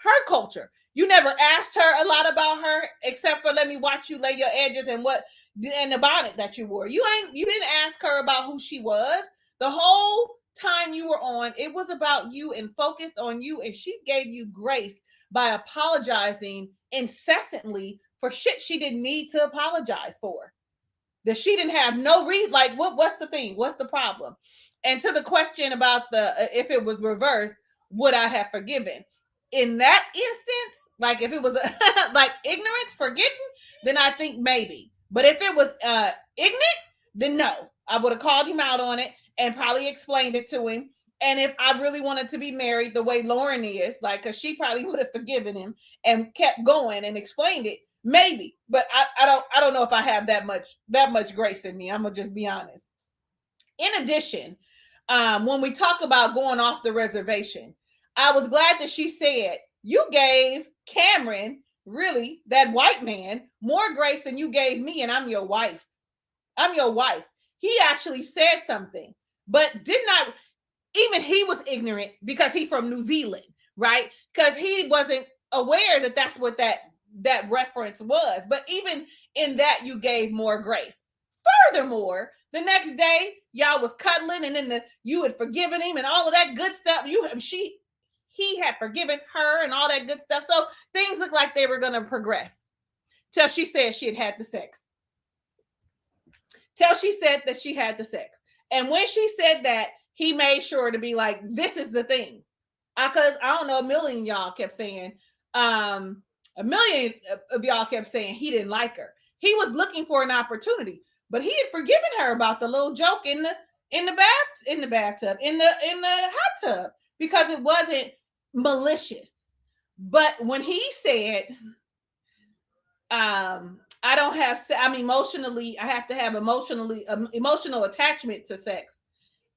her culture. You never asked her a lot about her, except for let me watch you lay your edges and the bonnet that you wore. You didn't ask her about who she was. The whole time you were on, it was about you and focused on you, and she gave you grace by apologizing incessantly for shit she didn't need to apologize for. That she didn't have no reason. Like, what's the thing? What's the problem? And to the question about if it was reversed, would I have forgiven? In that instance, like if it was like ignorance forgetting, then I think maybe. But if it was ignorant, then no. I would have called him out on it and probably explained it to him. And if I really wanted to be married the way Lauren is, like, because she probably would have forgiven him and kept going and explained it, maybe. But I don't know if I have that much grace in me. I'm gonna just be honest. In addition, when we talk about going off the reservation, I was glad that she said you gave Cameron, really, that white man, more grace than you gave me, and I'm your wife. I'm your wife. He actually said something, but did not. Even he was ignorant because he's from New Zealand, right? Because he wasn't aware that that's what that reference was. But even in that, you gave more grace. Furthermore, the next day, y'all was cuddling, and then you had forgiven him and all of that good stuff. He had forgiven her and all that good stuff. So things looked like they were going to progress till she said she had the sex. Till she said that she had the sex. And when she said that, he made sure to be like, this is the thing. Because I don't know, a million of y'all kept saying he didn't like her. He was looking for an opportunity, but he had forgiven her about the little joke in the bathtub, in the hot tub, because it wasn't malicious. But when he said, I have to have emotional attachment to sex.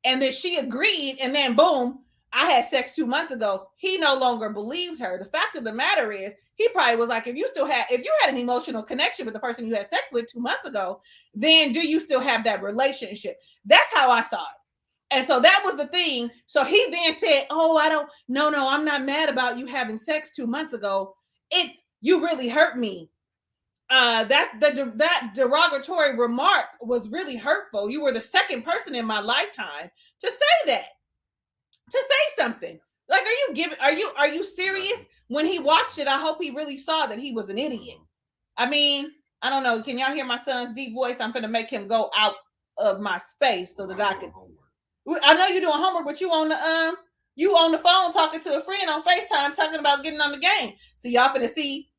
And then she agreed, and then boom, I had sex 2 months ago. He no longer believed her. The fact of the matter is, he probably was like, if you had an emotional connection with the person you had sex with 2 months ago, then do you still have that relationship? That's how I saw it. And so that was the thing. So he then said, oh, I'm not mad about you having sex 2 months ago. You really hurt me. That derogatory remark was really hurtful. You were the second person in my lifetime to say something. Like, are you serious? When he watched it, I hope he really saw that he was an idiot. I mean, I don't know. Can y'all hear my son's deep voice? I'm going to make him go out of my space so that I can. I know you're doing homework, but you on the phone talking to a friend on FaceTime talking about getting on the game. So y'all finna see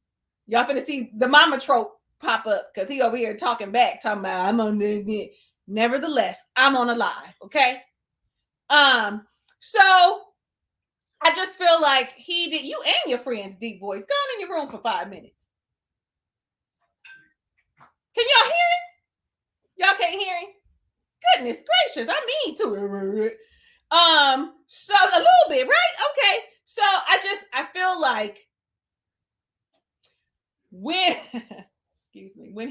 the mama trope pop up because he over here talking about I'm on the. Nevertheless, I'm on a live, okay? So I just feel like he did you and your friend's deep voice. Go on in your room for 5 minutes. Can y'all hear him? Y'all can't hear him? Goodness gracious, I mean to. So a little bit, right? Okay. So I feel like when excuse me, when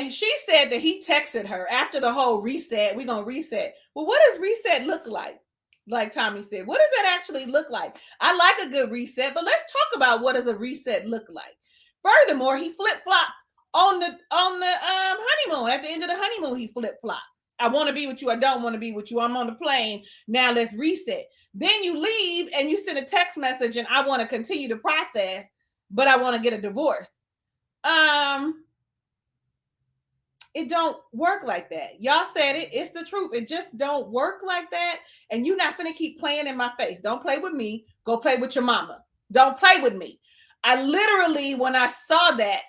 she said that he texted her after the whole reset, we're gonna reset. Well, what does reset look like? Like Tommy said, what does that actually look like? I like a good reset, but let's talk about what does a reset look like. Furthermore, he flip-flopped on the honeymoon. At the end of the honeymoon, he flip-flopped. I want to be with you. I don't want to be with you. I'm on the plane. Now let's reset. Then you leave and you send a text message and I want to continue the process, but I want to get a divorce. It don't work like that. Y'all said it. It's the truth. It just don't work like that. And you're not going to keep playing in my face. Don't play with me. Go play with your mama. Don't play with me. I literally, when I saw that,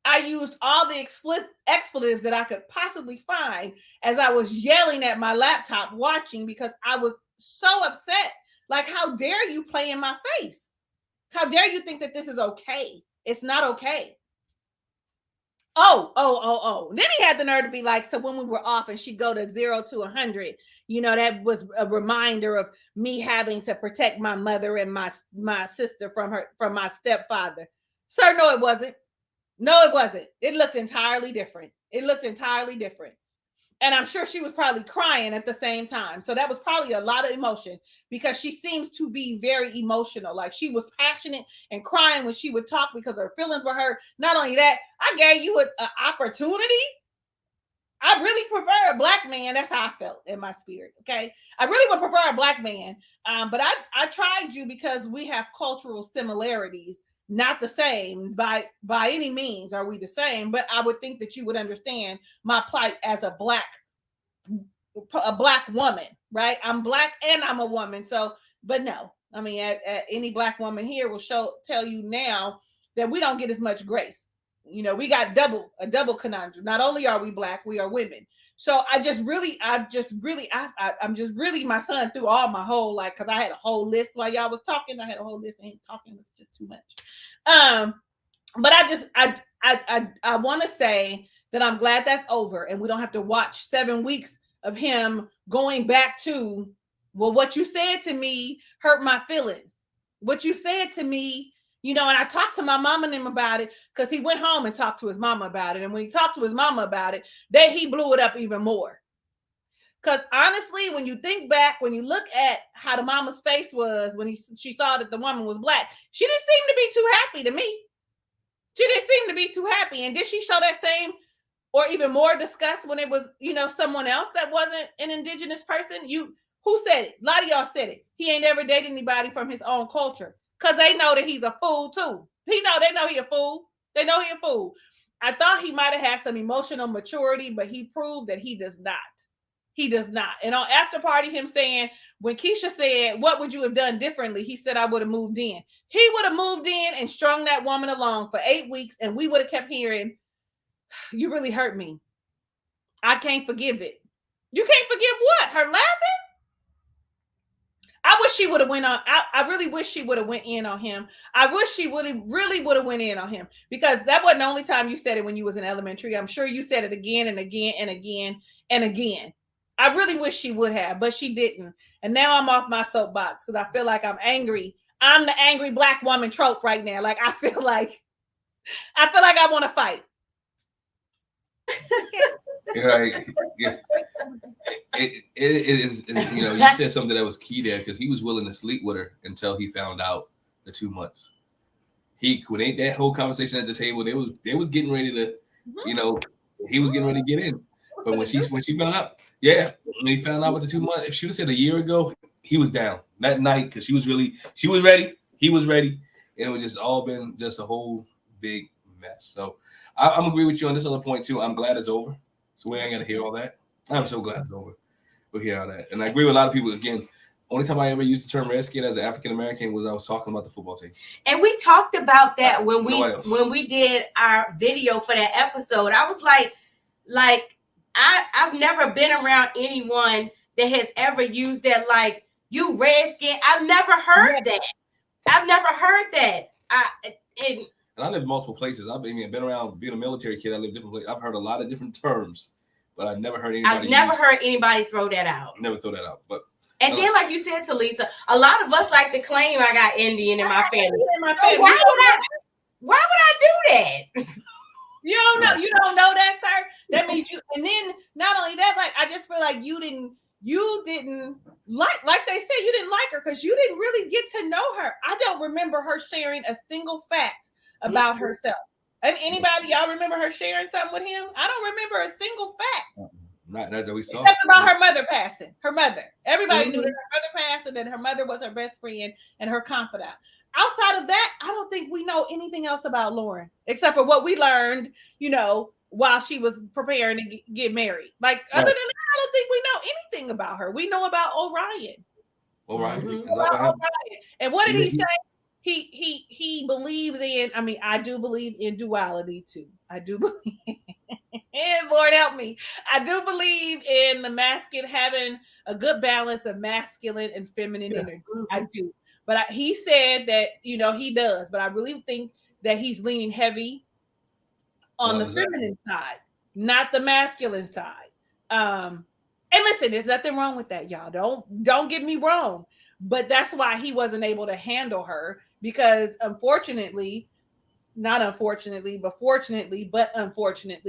I used all the expletives that I could possibly find as I was yelling at my laptop watching because I was so upset. Like, how dare you play in my face? How dare you think that this is okay? It's not okay. Oh. Then he had the nerve to be like, so when we were off and she'd go to 0 to 100, that was a reminder of me having to protect my mother and my sister from my stepfather. Sir, no, it wasn't. No, it wasn't. It looked entirely different. And I'm sure she was probably crying at the same time. So that was probably a lot of emotion because she seems to be very emotional. Like she was passionate and crying when she would talk because her feelings were hurt. Not only that, I gave you an opportunity. I really prefer a black man. That's how I felt in my spirit. Okay. I really would prefer a black man. But I tried you because we have cultural similarities. Not the same by any means are we the same, but I would think that you would understand my plight as a black woman, right? I'm black and I'm a woman. So, but no, I mean, any black woman here will tell you now that we don't get as much grace. We got a double conundrum. Not only are we black, we are women. So I'm just really my son through all my whole because I had a whole list while y'all was talking. I had a whole list. I ain't talking. It's just too much. But I want to say that I'm glad that's over and we don't have to watch 7 weeks of him going back to, well, what you said to me hurt my feelings. What you said to me. And I talked to my mom and him about it because he went home and talked to his mama about it. And when he talked to his mama about it, then he blew it up even more. Because honestly, when you think back, when you look at how the mama's face was when she saw that the woman was black, she didn't seem to be too happy to me. She didn't seem to be too happy. And did she show that same or even more disgust when it was, someone else that wasn't an indigenous person? Who said it? A lot of y'all said it. He ain't ever dated anybody from his own culture. Because they know that he's a fool too. They know he a fool. They know he a fool. I thought he might have had some emotional maturity, but he proved that he does not. He does not. And on after party, him saying, when Keisha said, what would you have done differently? He said, I would have moved in. He would have moved in and strung that woman along for 8 weeks. And we would have kept hearing, you really hurt me. I can't forgive it. You can't forgive what? Her laughing? I wish she would have went on. I really wish she would have went in on him. I wish she really would have went in on him because that wasn't the only time you said it when you was in elementary. I'm sure you said it again and again and again and again. I really wish she would have, but she didn't. And now I'm off my soapbox because I feel like I'm angry. I'm the angry black woman trope right now. Like I feel like I want to fight. Right. Yeah. It is, you said something that was key there because he was willing to sleep with her until he found out the 2 months. When that whole conversation at the table, they was getting ready to, he was getting ready to get in. But when she found out, when he found out with the 2 months, if she would have said a year ago, he was down that night because she was ready, he was ready, and it was just all been just a whole big mess. So I'm agree with you on this other point too. I'm glad it's over. So we ain't got to hear all that. I'm so glad it's over. We'll hear all that. And I agree with a lot of people. Again, only time I ever used the term Redskin as an African American was I was talking about the football team. And we talked about that when we did our video for that episode. I was like I've never been around anyone that has ever used that like you Redskin. I've never heard that. And I lived multiple places. I've been around being a military kid. I lived different places. I've heard a lot of different terms but I never heard anybody. I've never heard anybody throw that out. Never throw that out. But and then, like you said to Lisa, a lot of us like to claim I got Indian in my family. So why would I do that? You don't know. You don't know that, sir. That means you. And then not only that, like I just feel like you didn't like they said, you didn't like her because you didn't really get to know her. I don't remember her sharing a single fact about herself. And anybody, y'all remember her sharing something with him? I don't remember a single fact. Not that we saw. Except about her mother passing. Her mother. Everybody knew that her mother passed and that her mother was her best friend and her confidant. Outside of that, I don't think we know anything else about Lauren, except for what we learned, while she was preparing to get married. Like, other than that, I don't think we know anything about her. We know about Orion. Orion. And what did he say? He believes in, I do believe in duality too. I do believe, and Lord help me, I do believe in the masculine having a good balance of masculine and feminine energy. I do. But he said that, he does. But I really think that he's leaning heavy on the feminine side, not the masculine side. And listen, there's nothing wrong with that, y'all. Don't get me wrong. But that's why he wasn't able to handle her because unfortunately,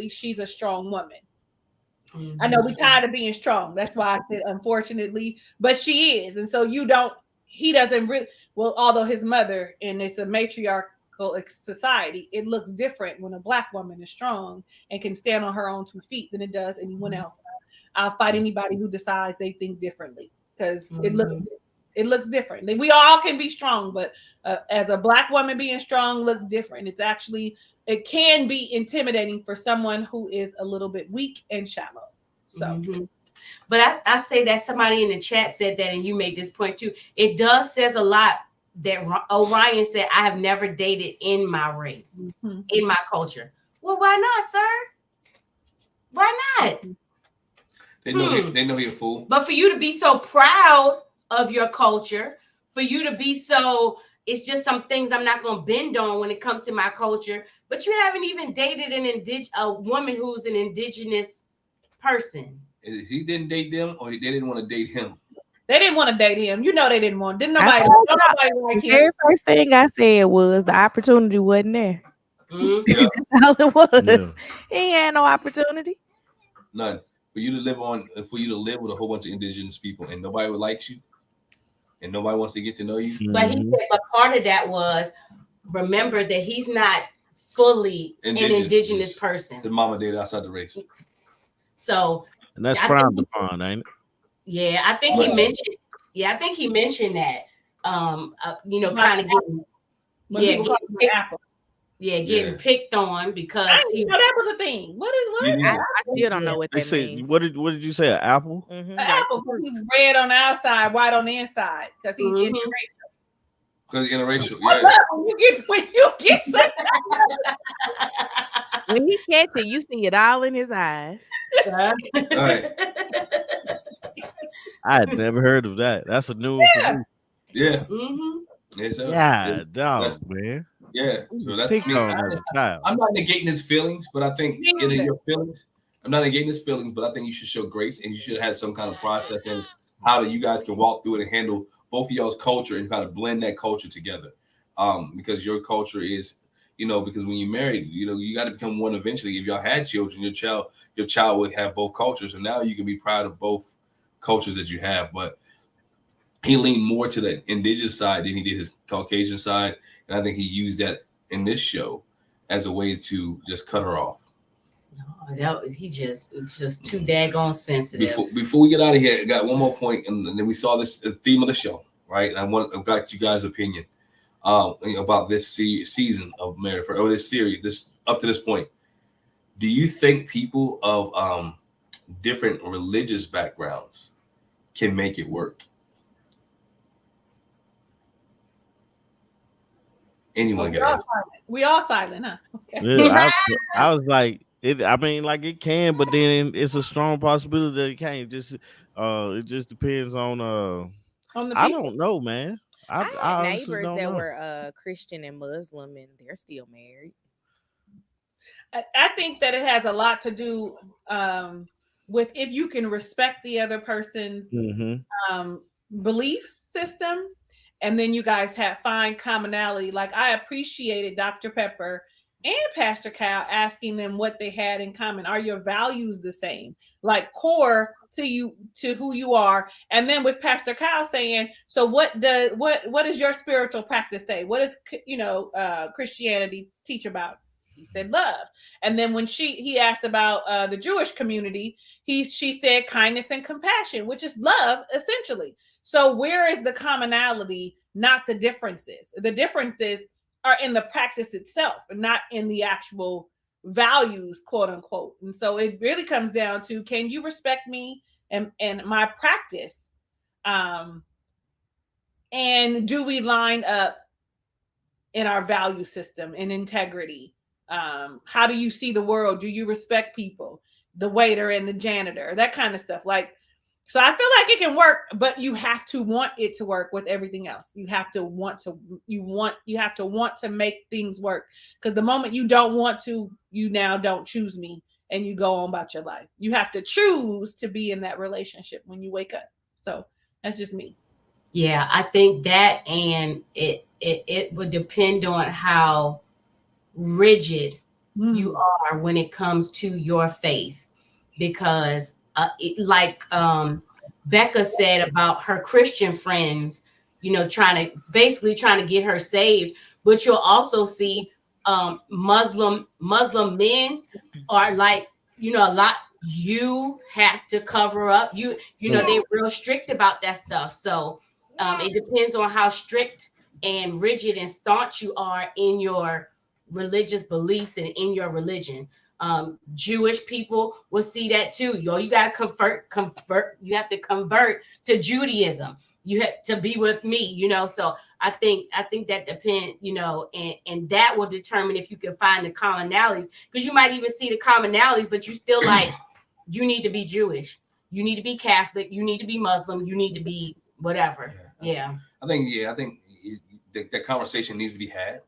she's a strong woman. Mm-hmm. I know we're tired of being strong. That's why I said unfortunately, but she is. And so he doesn't really, although his mother, and it's a matriarchal society, it looks different when a Black woman is strong and can stand on her own 2 feet than it does anyone else. I'll fight anybody who decides they think differently because it looks different. We all can be strong, but as a Black woman being strong looks different. It can be intimidating for someone who is a little bit weak and shallow. So. But I say that somebody in the chat said that, and you made this point too. It does says a lot that Orion said, I have never dated in my race, in my culture. Well, why not, sir? Why not? They know you're a fool. But for you to be so proud of your culture, for you to be so, it's just some things I'm not going to bend on when it comes to my culture. But you haven't even dated a woman who's an indigenous person. He didn't date them, or they didn't want to date him. They didn't want to date him. Didn't nobody like him. The very first thing I said was the opportunity wasn't there. Yeah. That's all it was. Yeah. He had no opportunity. None. For you to live with a whole bunch of indigenous people and nobody likes you and nobody wants to get to know you. But he said, but part of that was remember that he's not fully an indigenous person. The mama dated outside the race. So and that's frowned upon, ain't it? Yeah, I think he mentioned. Yeah, I think he mentioned that. Kind of getting picked on because that was a thing. What? I still don't know what that means. What did you say? An apple? An apple. He's red on the outside, white on the inside because he's interracial. Because interracial, when you get something. When he catch it, you see it all in his eyes. Right. I had never heard of that. That's a new one for me. Yeah. Dog, man. Yeah. So that's I'm not negating his feelings, but I think your feelings. I'm not negating his feelings, but I think you should show grace and you should have some kind of process in how you guys can walk through it and handle both of y'all's culture and kind of blend that culture together. Because your culture is, because when you're married, you got to become one eventually. If y'all had children, your child would have both cultures. And now you can be proud of both cultures that you have. But he leaned more to the indigenous side than he did his Caucasian side. And I think he used that in this show as a way to just cut her off. No, it's just too daggone sensitive. Before we get out of here, I got one more point, and then we saw the theme of the show, right? And I've got you guys' opinion about this season of Married or this series, this up to this point. Do you think people of different religious backgrounds can make it work? Anyone get it? We all silent, huh? Okay. Yeah, I was like, it can, but then it's a strong possibility that it can't. It just depends on the I don't know, man. I had neighbors that were Christian and Muslim, and they're still married. I think that it has a lot to do with if you can respect the other person's Mm-hmm. belief system, and then you guys find commonality. Like I appreciated Dr. Pepper and Pastor Cal asking them what they had in common. Are your values the same? Like core to you, to who you are. And then with Pastor Cal saying, so what does your spiritual practice say? What does Christianity teach about? He said love. And then when he asked about the Jewish community, she said kindness and compassion, which is love essentially. So where is the commonality, not the differences? The differences are in the practice itself, not in the actual values, quote unquote. And so it really comes down to, can you respect me and my practice? And do we line up in our value system and integrity? How do you see the world? Do you respect people, the waiter and the janitor, that kind of stuff? Like, so I feel like it can work, but you have to want it to work with everything else. You have to want to make things work. Because the moment you don't want to, you now don't choose me and you go on about your life. You have to choose to be in that relationship when you wake up. So that's just me. Yeah, I think that, and it would depend on how rigid you are when it comes to your faith, because like Becca said about her Christian friends, trying to get her saved, but you'll also see Muslim men are like, a lot, you have to cover up, they're real strict about that stuff. So it depends on how strict and rigid and staunch you are in your religious beliefs and in your religion. Jewish people will see that too. You got to convert. You have to convert to Judaism. You have to be with me, So I think that depends, and that will determine if you can find the commonalities, because you might even see the commonalities, but you still like, you need to be Jewish, you need to be Catholic, you need to be Muslim, you need to be whatever. Yeah. I think that conversation needs to be had.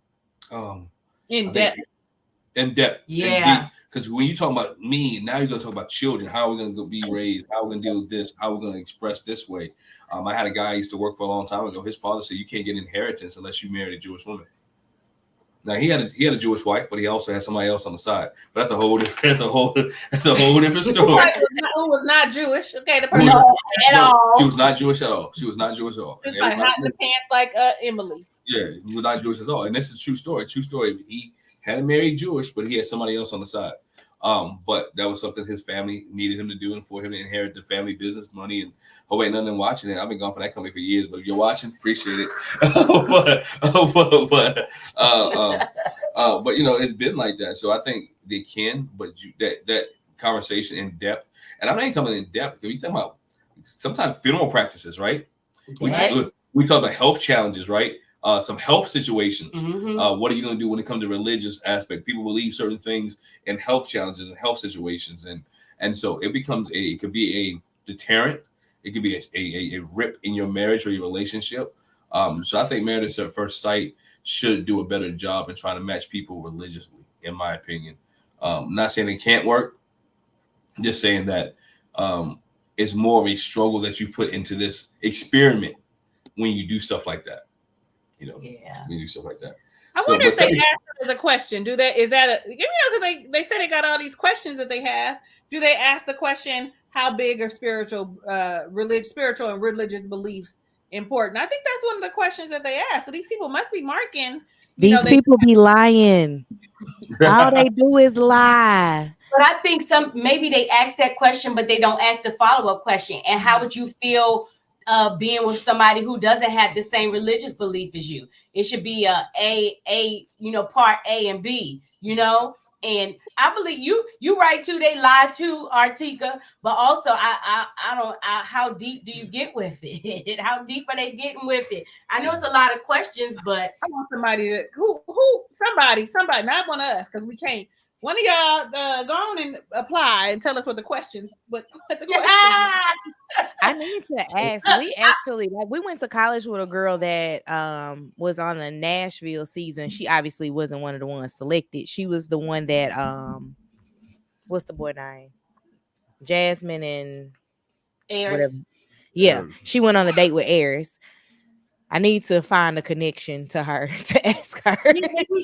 In depth. Yeah. Because when you talk about me, now you're going to talk about children. How are we going to be raised? How are we going to deal with this? How are we going to express this way? I had a guy I used to work for a long time ago. His father said you can't get inheritance unless you marry a Jewish woman. Now he had a Jewish wife, but he also had somebody else on the side. But that's a whole different story. Who was not Jewish? Okay, the person at all. She was not Jewish at all. She was not Jewish at all. It's like hot in the pants, like Emily. Yeah, he was not Jewish at all, and this is a true story. True story. He had a married Jewish, but he had somebody else on the side. But that was something his family needed him to do, and for him to inherit the family business money. And oh wait, none of them watching it. I've been gone from that company for years, but if you're watching, appreciate it. But it's been like that. So I think they can, but that conversation in depth, and I'm not even talking in depth, because we talking about sometimes funeral practices, right? We talk about health challenges, right? Some health situations. Mm-hmm. What are you going to do when it comes to religious aspect? People believe certain things in health challenges and health situations, and so it could be a deterrent. It could be a rip in your marriage or your relationship. So I think Marriage at First Sight should do a better job in trying to match people religiously, in my opinion. I'm not saying it can't work. I'm just saying that it's more of a struggle that you put into this experiment when you do stuff like that. When you do stuff like that. I wonder if they ask it as a question. Because they say they got all these questions that they have. Do they ask the question, how big are spiritual and religious beliefs important? I think that's one of the questions that they ask. So these people must be marking. These people be lying. All they do is lie. But I think maybe they ask that question, but they don't ask the follow-up question. And how would you feel being with somebody who doesn't have the same religious belief as you? It should be part A and B, And I believe you right too. They lie too, Artieka. But also, I don't. How deep do you get with it? How deep are they getting with it? I know it's a lot of questions, but I want somebody somebody, not one of us, because we can't. One of y'all go on and apply and tell us what the question. What the question? I need to ask. We actually we went to college with a girl that was on the Nashville season. She obviously wasn't one of the ones selected. She was the one that what's the boy name? Jasmine and whatever. Aries. Yeah, Aries. she went on the date with Aries. I need to find a connection to her to ask her.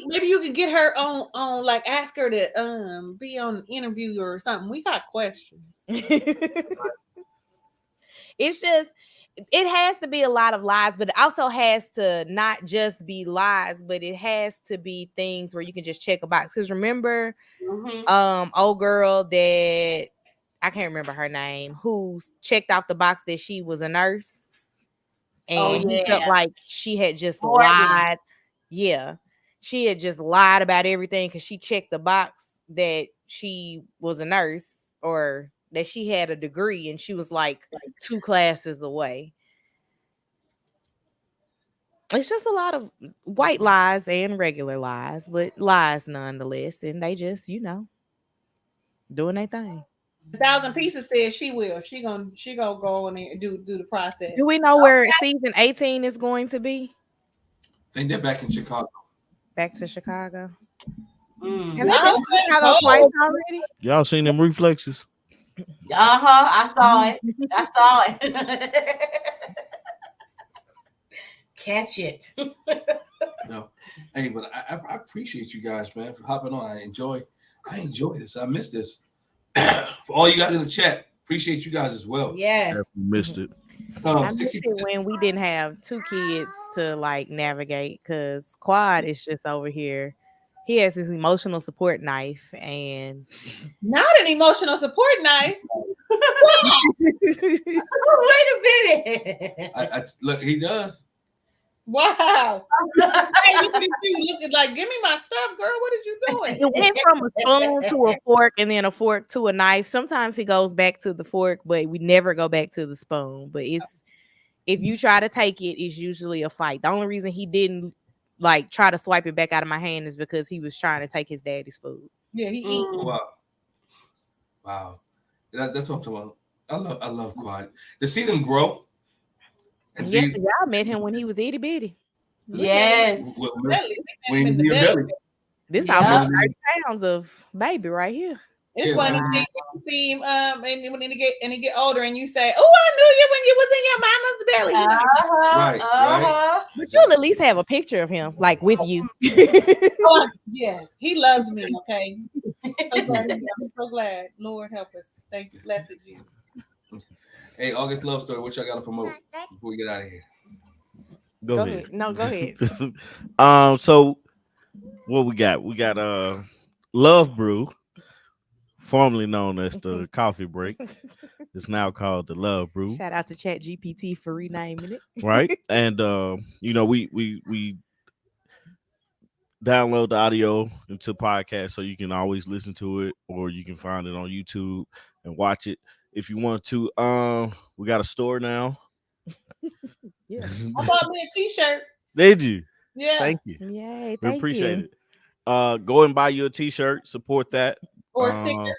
Maybe you could get her on like ask her to be on an interview or something. We got questions. It's just it has to be a lot of lies, but it also has to not just be lies, but it has to be things where you can just check a box. Because remember, old girl that I can't remember her name, who checked off the box that she was a nurse, and he felt yeah. like she had just Morgan. lied. Yeah, she had just lied about everything because she checked the box that she was a nurse or that she had a degree, and she was like 2 classes away. It's just a lot of white lies and regular lies, but lies nonetheless, and they just doing their thing. 1,000 Pieces says she will. She gonna go in there and do the process. Do we know where season 18 is going to be? I think they're back in Chicago. Back to Chicago. Mm. Have they been to Chicago twice already? Y'all seen them reflexes? I saw it. I saw it. Catch it. No, hey, but I appreciate you guys, man, for hopping on. I enjoy this. I miss this. For all you guys in the chat, appreciate you guys as well. Yes. Missed it. I missed it when we didn't have 2 kids to like navigate because Quad is just over here. He has his emotional support knife and Not an emotional support knife. Wait a minute. I look, he does. Wow. Hey, look at you looking like, give me my stuff, girl. What is you doing? it went from a spoon to a fork and then a fork to a knife. Sometimes he goes back to the fork, but we never go back to the spoon. But it's if you try to take it, it's usually a fight. The only reason he didn't like try to swipe it back out of my hand is because he was trying to take his daddy's food. Yeah, he eat. Wow. That's what I'm talking about. I love Quad. To see them grow. And Yeah, see, y'all met him when he was itty bitty. Yes. when he belly. This Yeah. almost 30 pounds of baby right here. It's Yeah, one of man. the things you see him, and when he get older, and you say, "Oh, I knew you when you was in your mama's belly." You know? Right. But you'll at least have a picture of him, like with you. Oh, yes, he loved me. Okay, I'm so glad. Lord help us. Thank you, blessed Jesus. Hey, August love story. What y'all got to promote before we get out of here? Go ahead. No, go ahead. So what we got? We got Love Brew, formerly known as the Coffee Break. It's now called the Love Brew. Shout out to Chat GPT for renaming it. Right. And we download the audio into podcast so you can always listen to it, or you can find it on YouTube and watch it if you want to. We got a store now. Yeah. I bought me a T-shirt. Did you? Yeah. Thank you. Yay, We thank appreciate you. it. Go and buy you a t-shirt, support that. Or a sticker.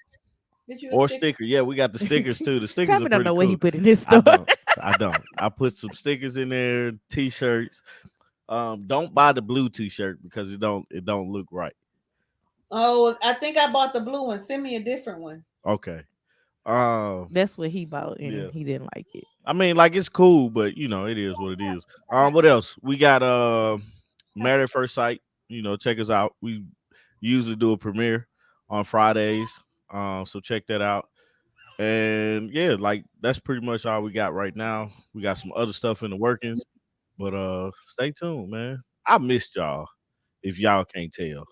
Get you a Or sticker. sticker. Yeah, we got the stickers too. The stickers Tommy are don't pretty know cool. what he put in his store. I don't. I put some stickers in there, t-shirts. Don't buy the blue t-shirt because it don't look right. Oh, I think I bought the blue one. Send me a different one. Okay. That's what he bought, and Yeah. he didn't like it. I mean, like, it's cool, but it is what it is. What else? We got Married at First Sight. Check us out. We usually do a premiere on Fridays. So check that out. And yeah, like, that's pretty much all we got right now. We got some other stuff in the workings, but stay tuned, man. I missed y'all, if y'all can't tell.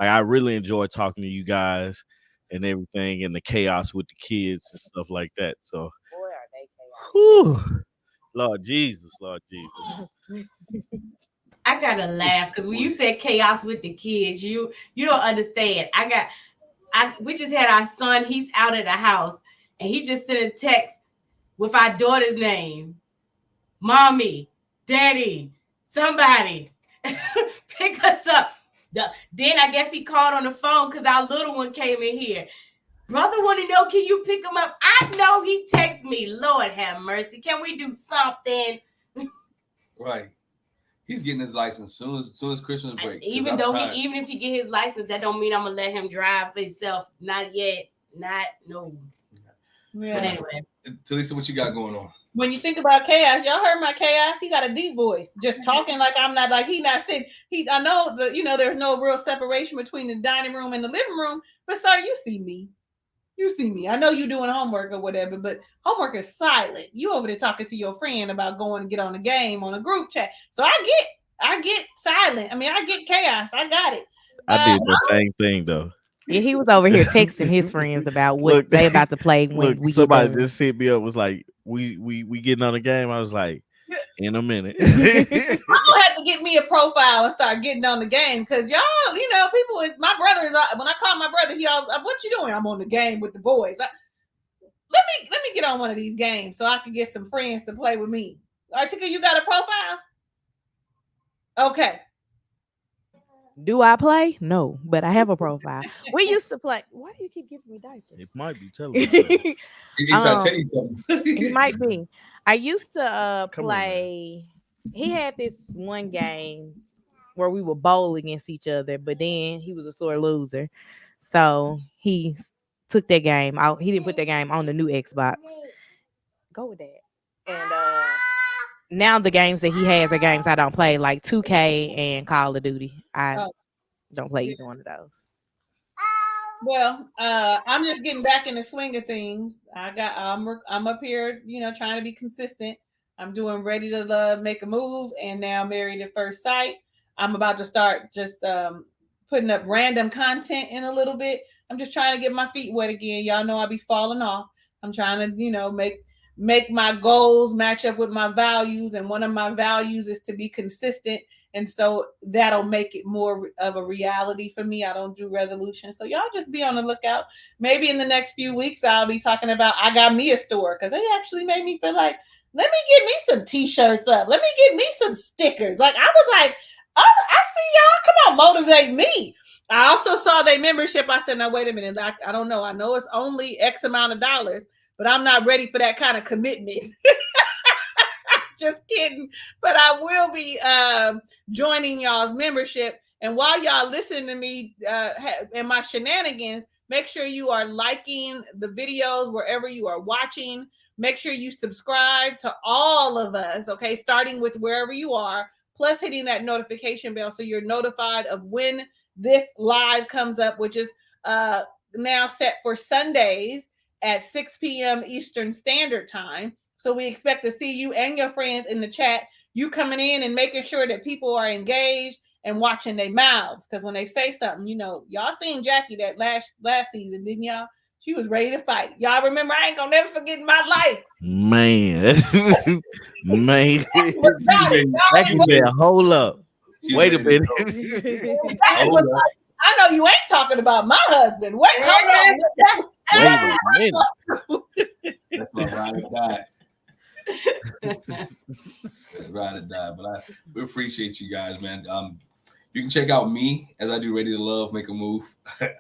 Like, I really enjoy talking to you guys and everything, and the chaos with the kids and stuff like that. So, Boy, are they chaotic. whew, Lord Jesus. I gotta laugh because when you said chaos with the kids, you don't understand. We just had our son. He's out of the house, and he just sent a text with our daughter's name, mommy, daddy, somebody, pick us up. Then I guess he called on the phone because our little one came in here. Brother want to know, can you pick him up? I know he texted me. Lord have mercy. Can we do something? Right. He's getting his license soon as Christmas break. Even if he get his license, that don't mean I'm gonna let him drive for himself. Not yet. No. Yeah. But anyway, Talisa, what you got going on? When you think about chaos, y'all heard my chaos. He got a deep voice, just talking like I'm not like he not sitting. I know that there's no real separation between the dining room and the living room, but sir, you see me. You see me. I know you doing homework or whatever, but homework is silent. You over there talking to your friend about going to get on the game on a group chat. So I get silent. I mean, I get chaos. I got it. I did the same thing though. Yeah, he was over here texting his friends about what Look, they about to play when Look, we somebody get done. just hit me up, was like, we getting on the game. I was like, in a minute. I'm gonna have to get me a profile and start getting on the game because y'all, people. My brother is. When I call my brother, he always, "What you doing?" I'm on the game with the boys. Let me get on one of these games so I can get some friends to play with me. Artieka, you got a profile? Okay. Do I play? No, but I have a profile. We used to play. Why do you keep giving me diapers? It might be television. He trying to tell you something. He might be. I used to Come on, play. He had this one game where we would bowl against each other, but then he was a sore loser, so he took that game out. He didn't put that game on the new Xbox. Go with that. And now the games that he has are games I don't play, like 2K and Call of Duty. I don't play either one of those. Well, I'm just getting back in the swing of things. I'm up here, trying to be consistent. I'm doing Ready to Love, Make a Move, and now Married at First Sight. I'm about to start just putting up random content in a little bit. I'm just trying to get my feet wet again. Y'all know I be falling off. I'm trying to, make my goals match up with my values, and one of my values is to be consistent. And so that'll make it more of a reality for me. I don't do resolutions. So y'all just be on the lookout. Maybe in the next few weeks, I'll be talking about I got me a store because they actually made me feel like, let me get me some t-shirts up. Let me get me some stickers. Like, I was like, oh, I see y'all. Come on, motivate me. I also saw their membership. I said, no, wait a minute. I don't know. I know it's only X amount of dollars, but I'm not ready for that kind of commitment. Just kidding. But I will be joining y'all's membership. And while y'all listen to me and my shenanigans, make sure you are liking the videos wherever you are watching. Make sure you subscribe to all of us, okay? Starting with wherever you are, plus hitting that notification bell so you're notified of when this live comes up, which is now set for Sundays at 6 p.m. Eastern Standard Time. So we expect to see you and your friends in the chat. You coming in and making sure that people are engaged and watching their mouths. Because when they say something, y'all seen Jackie that last season, didn't y'all? She was ready to fight. Y'all remember, I ain't gonna never forget in my life. Man. Man. Jackie said, hold up. Wait a minute. I know you ain't talking about my husband. Wait, hold on. Wait a minute. That's my ride or die. Ride or die. But we appreciate you guys, man. You can check out me as I do Ready to Love, Make a Move.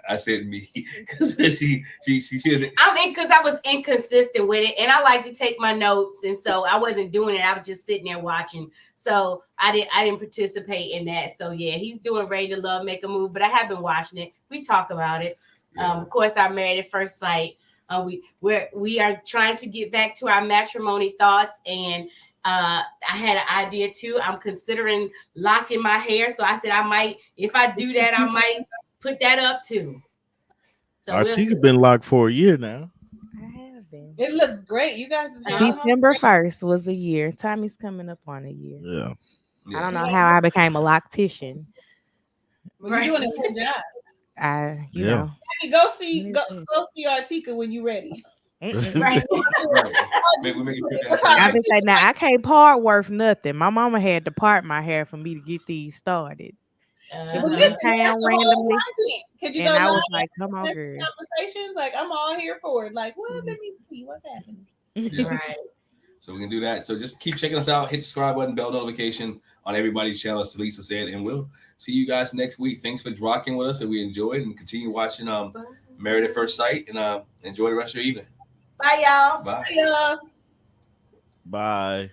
I said me because she says it. because I was inconsistent with it, and I like to take my notes, and so I wasn't doing it. I was just sitting there watching. So I didn't participate in that. So yeah, he's doing Ready to Love, Make a Move, but I have been watching it. We talk about it. Yeah. Of course, our Married at First Sight. We are trying to get back to our matrimony thoughts, and I had an idea too. I'm considering locking my hair, so I said if I do that, I might put that up too. So Artieka been locked for a year now. I have been. It looks great. You guys. December 1st was a year. Tommy's coming up on a year. Yeah. I don't know how I became a loctician. Well, you're doing a good job. You know. Go see Artieka when you're ready. Right. I been saying now I can't part worth nothing. My mama had to part my hair for me to get these started. She was in town randomly, and I was like, "Come on, girl." Conversations like I'm all here for it. Like, well, let me see what's happening. Yeah. Right. So we can do that. So just keep checking us out. Hit the subscribe button, bell notification on everybody's channel, as Talisa said, and we'll see you guys next week. Thanks for rocking with us, and we enjoyed, and continue watching Married at First Sight, and enjoy the rest of your evening. Bye, y'all. Bye. Bye, y'all. Bye.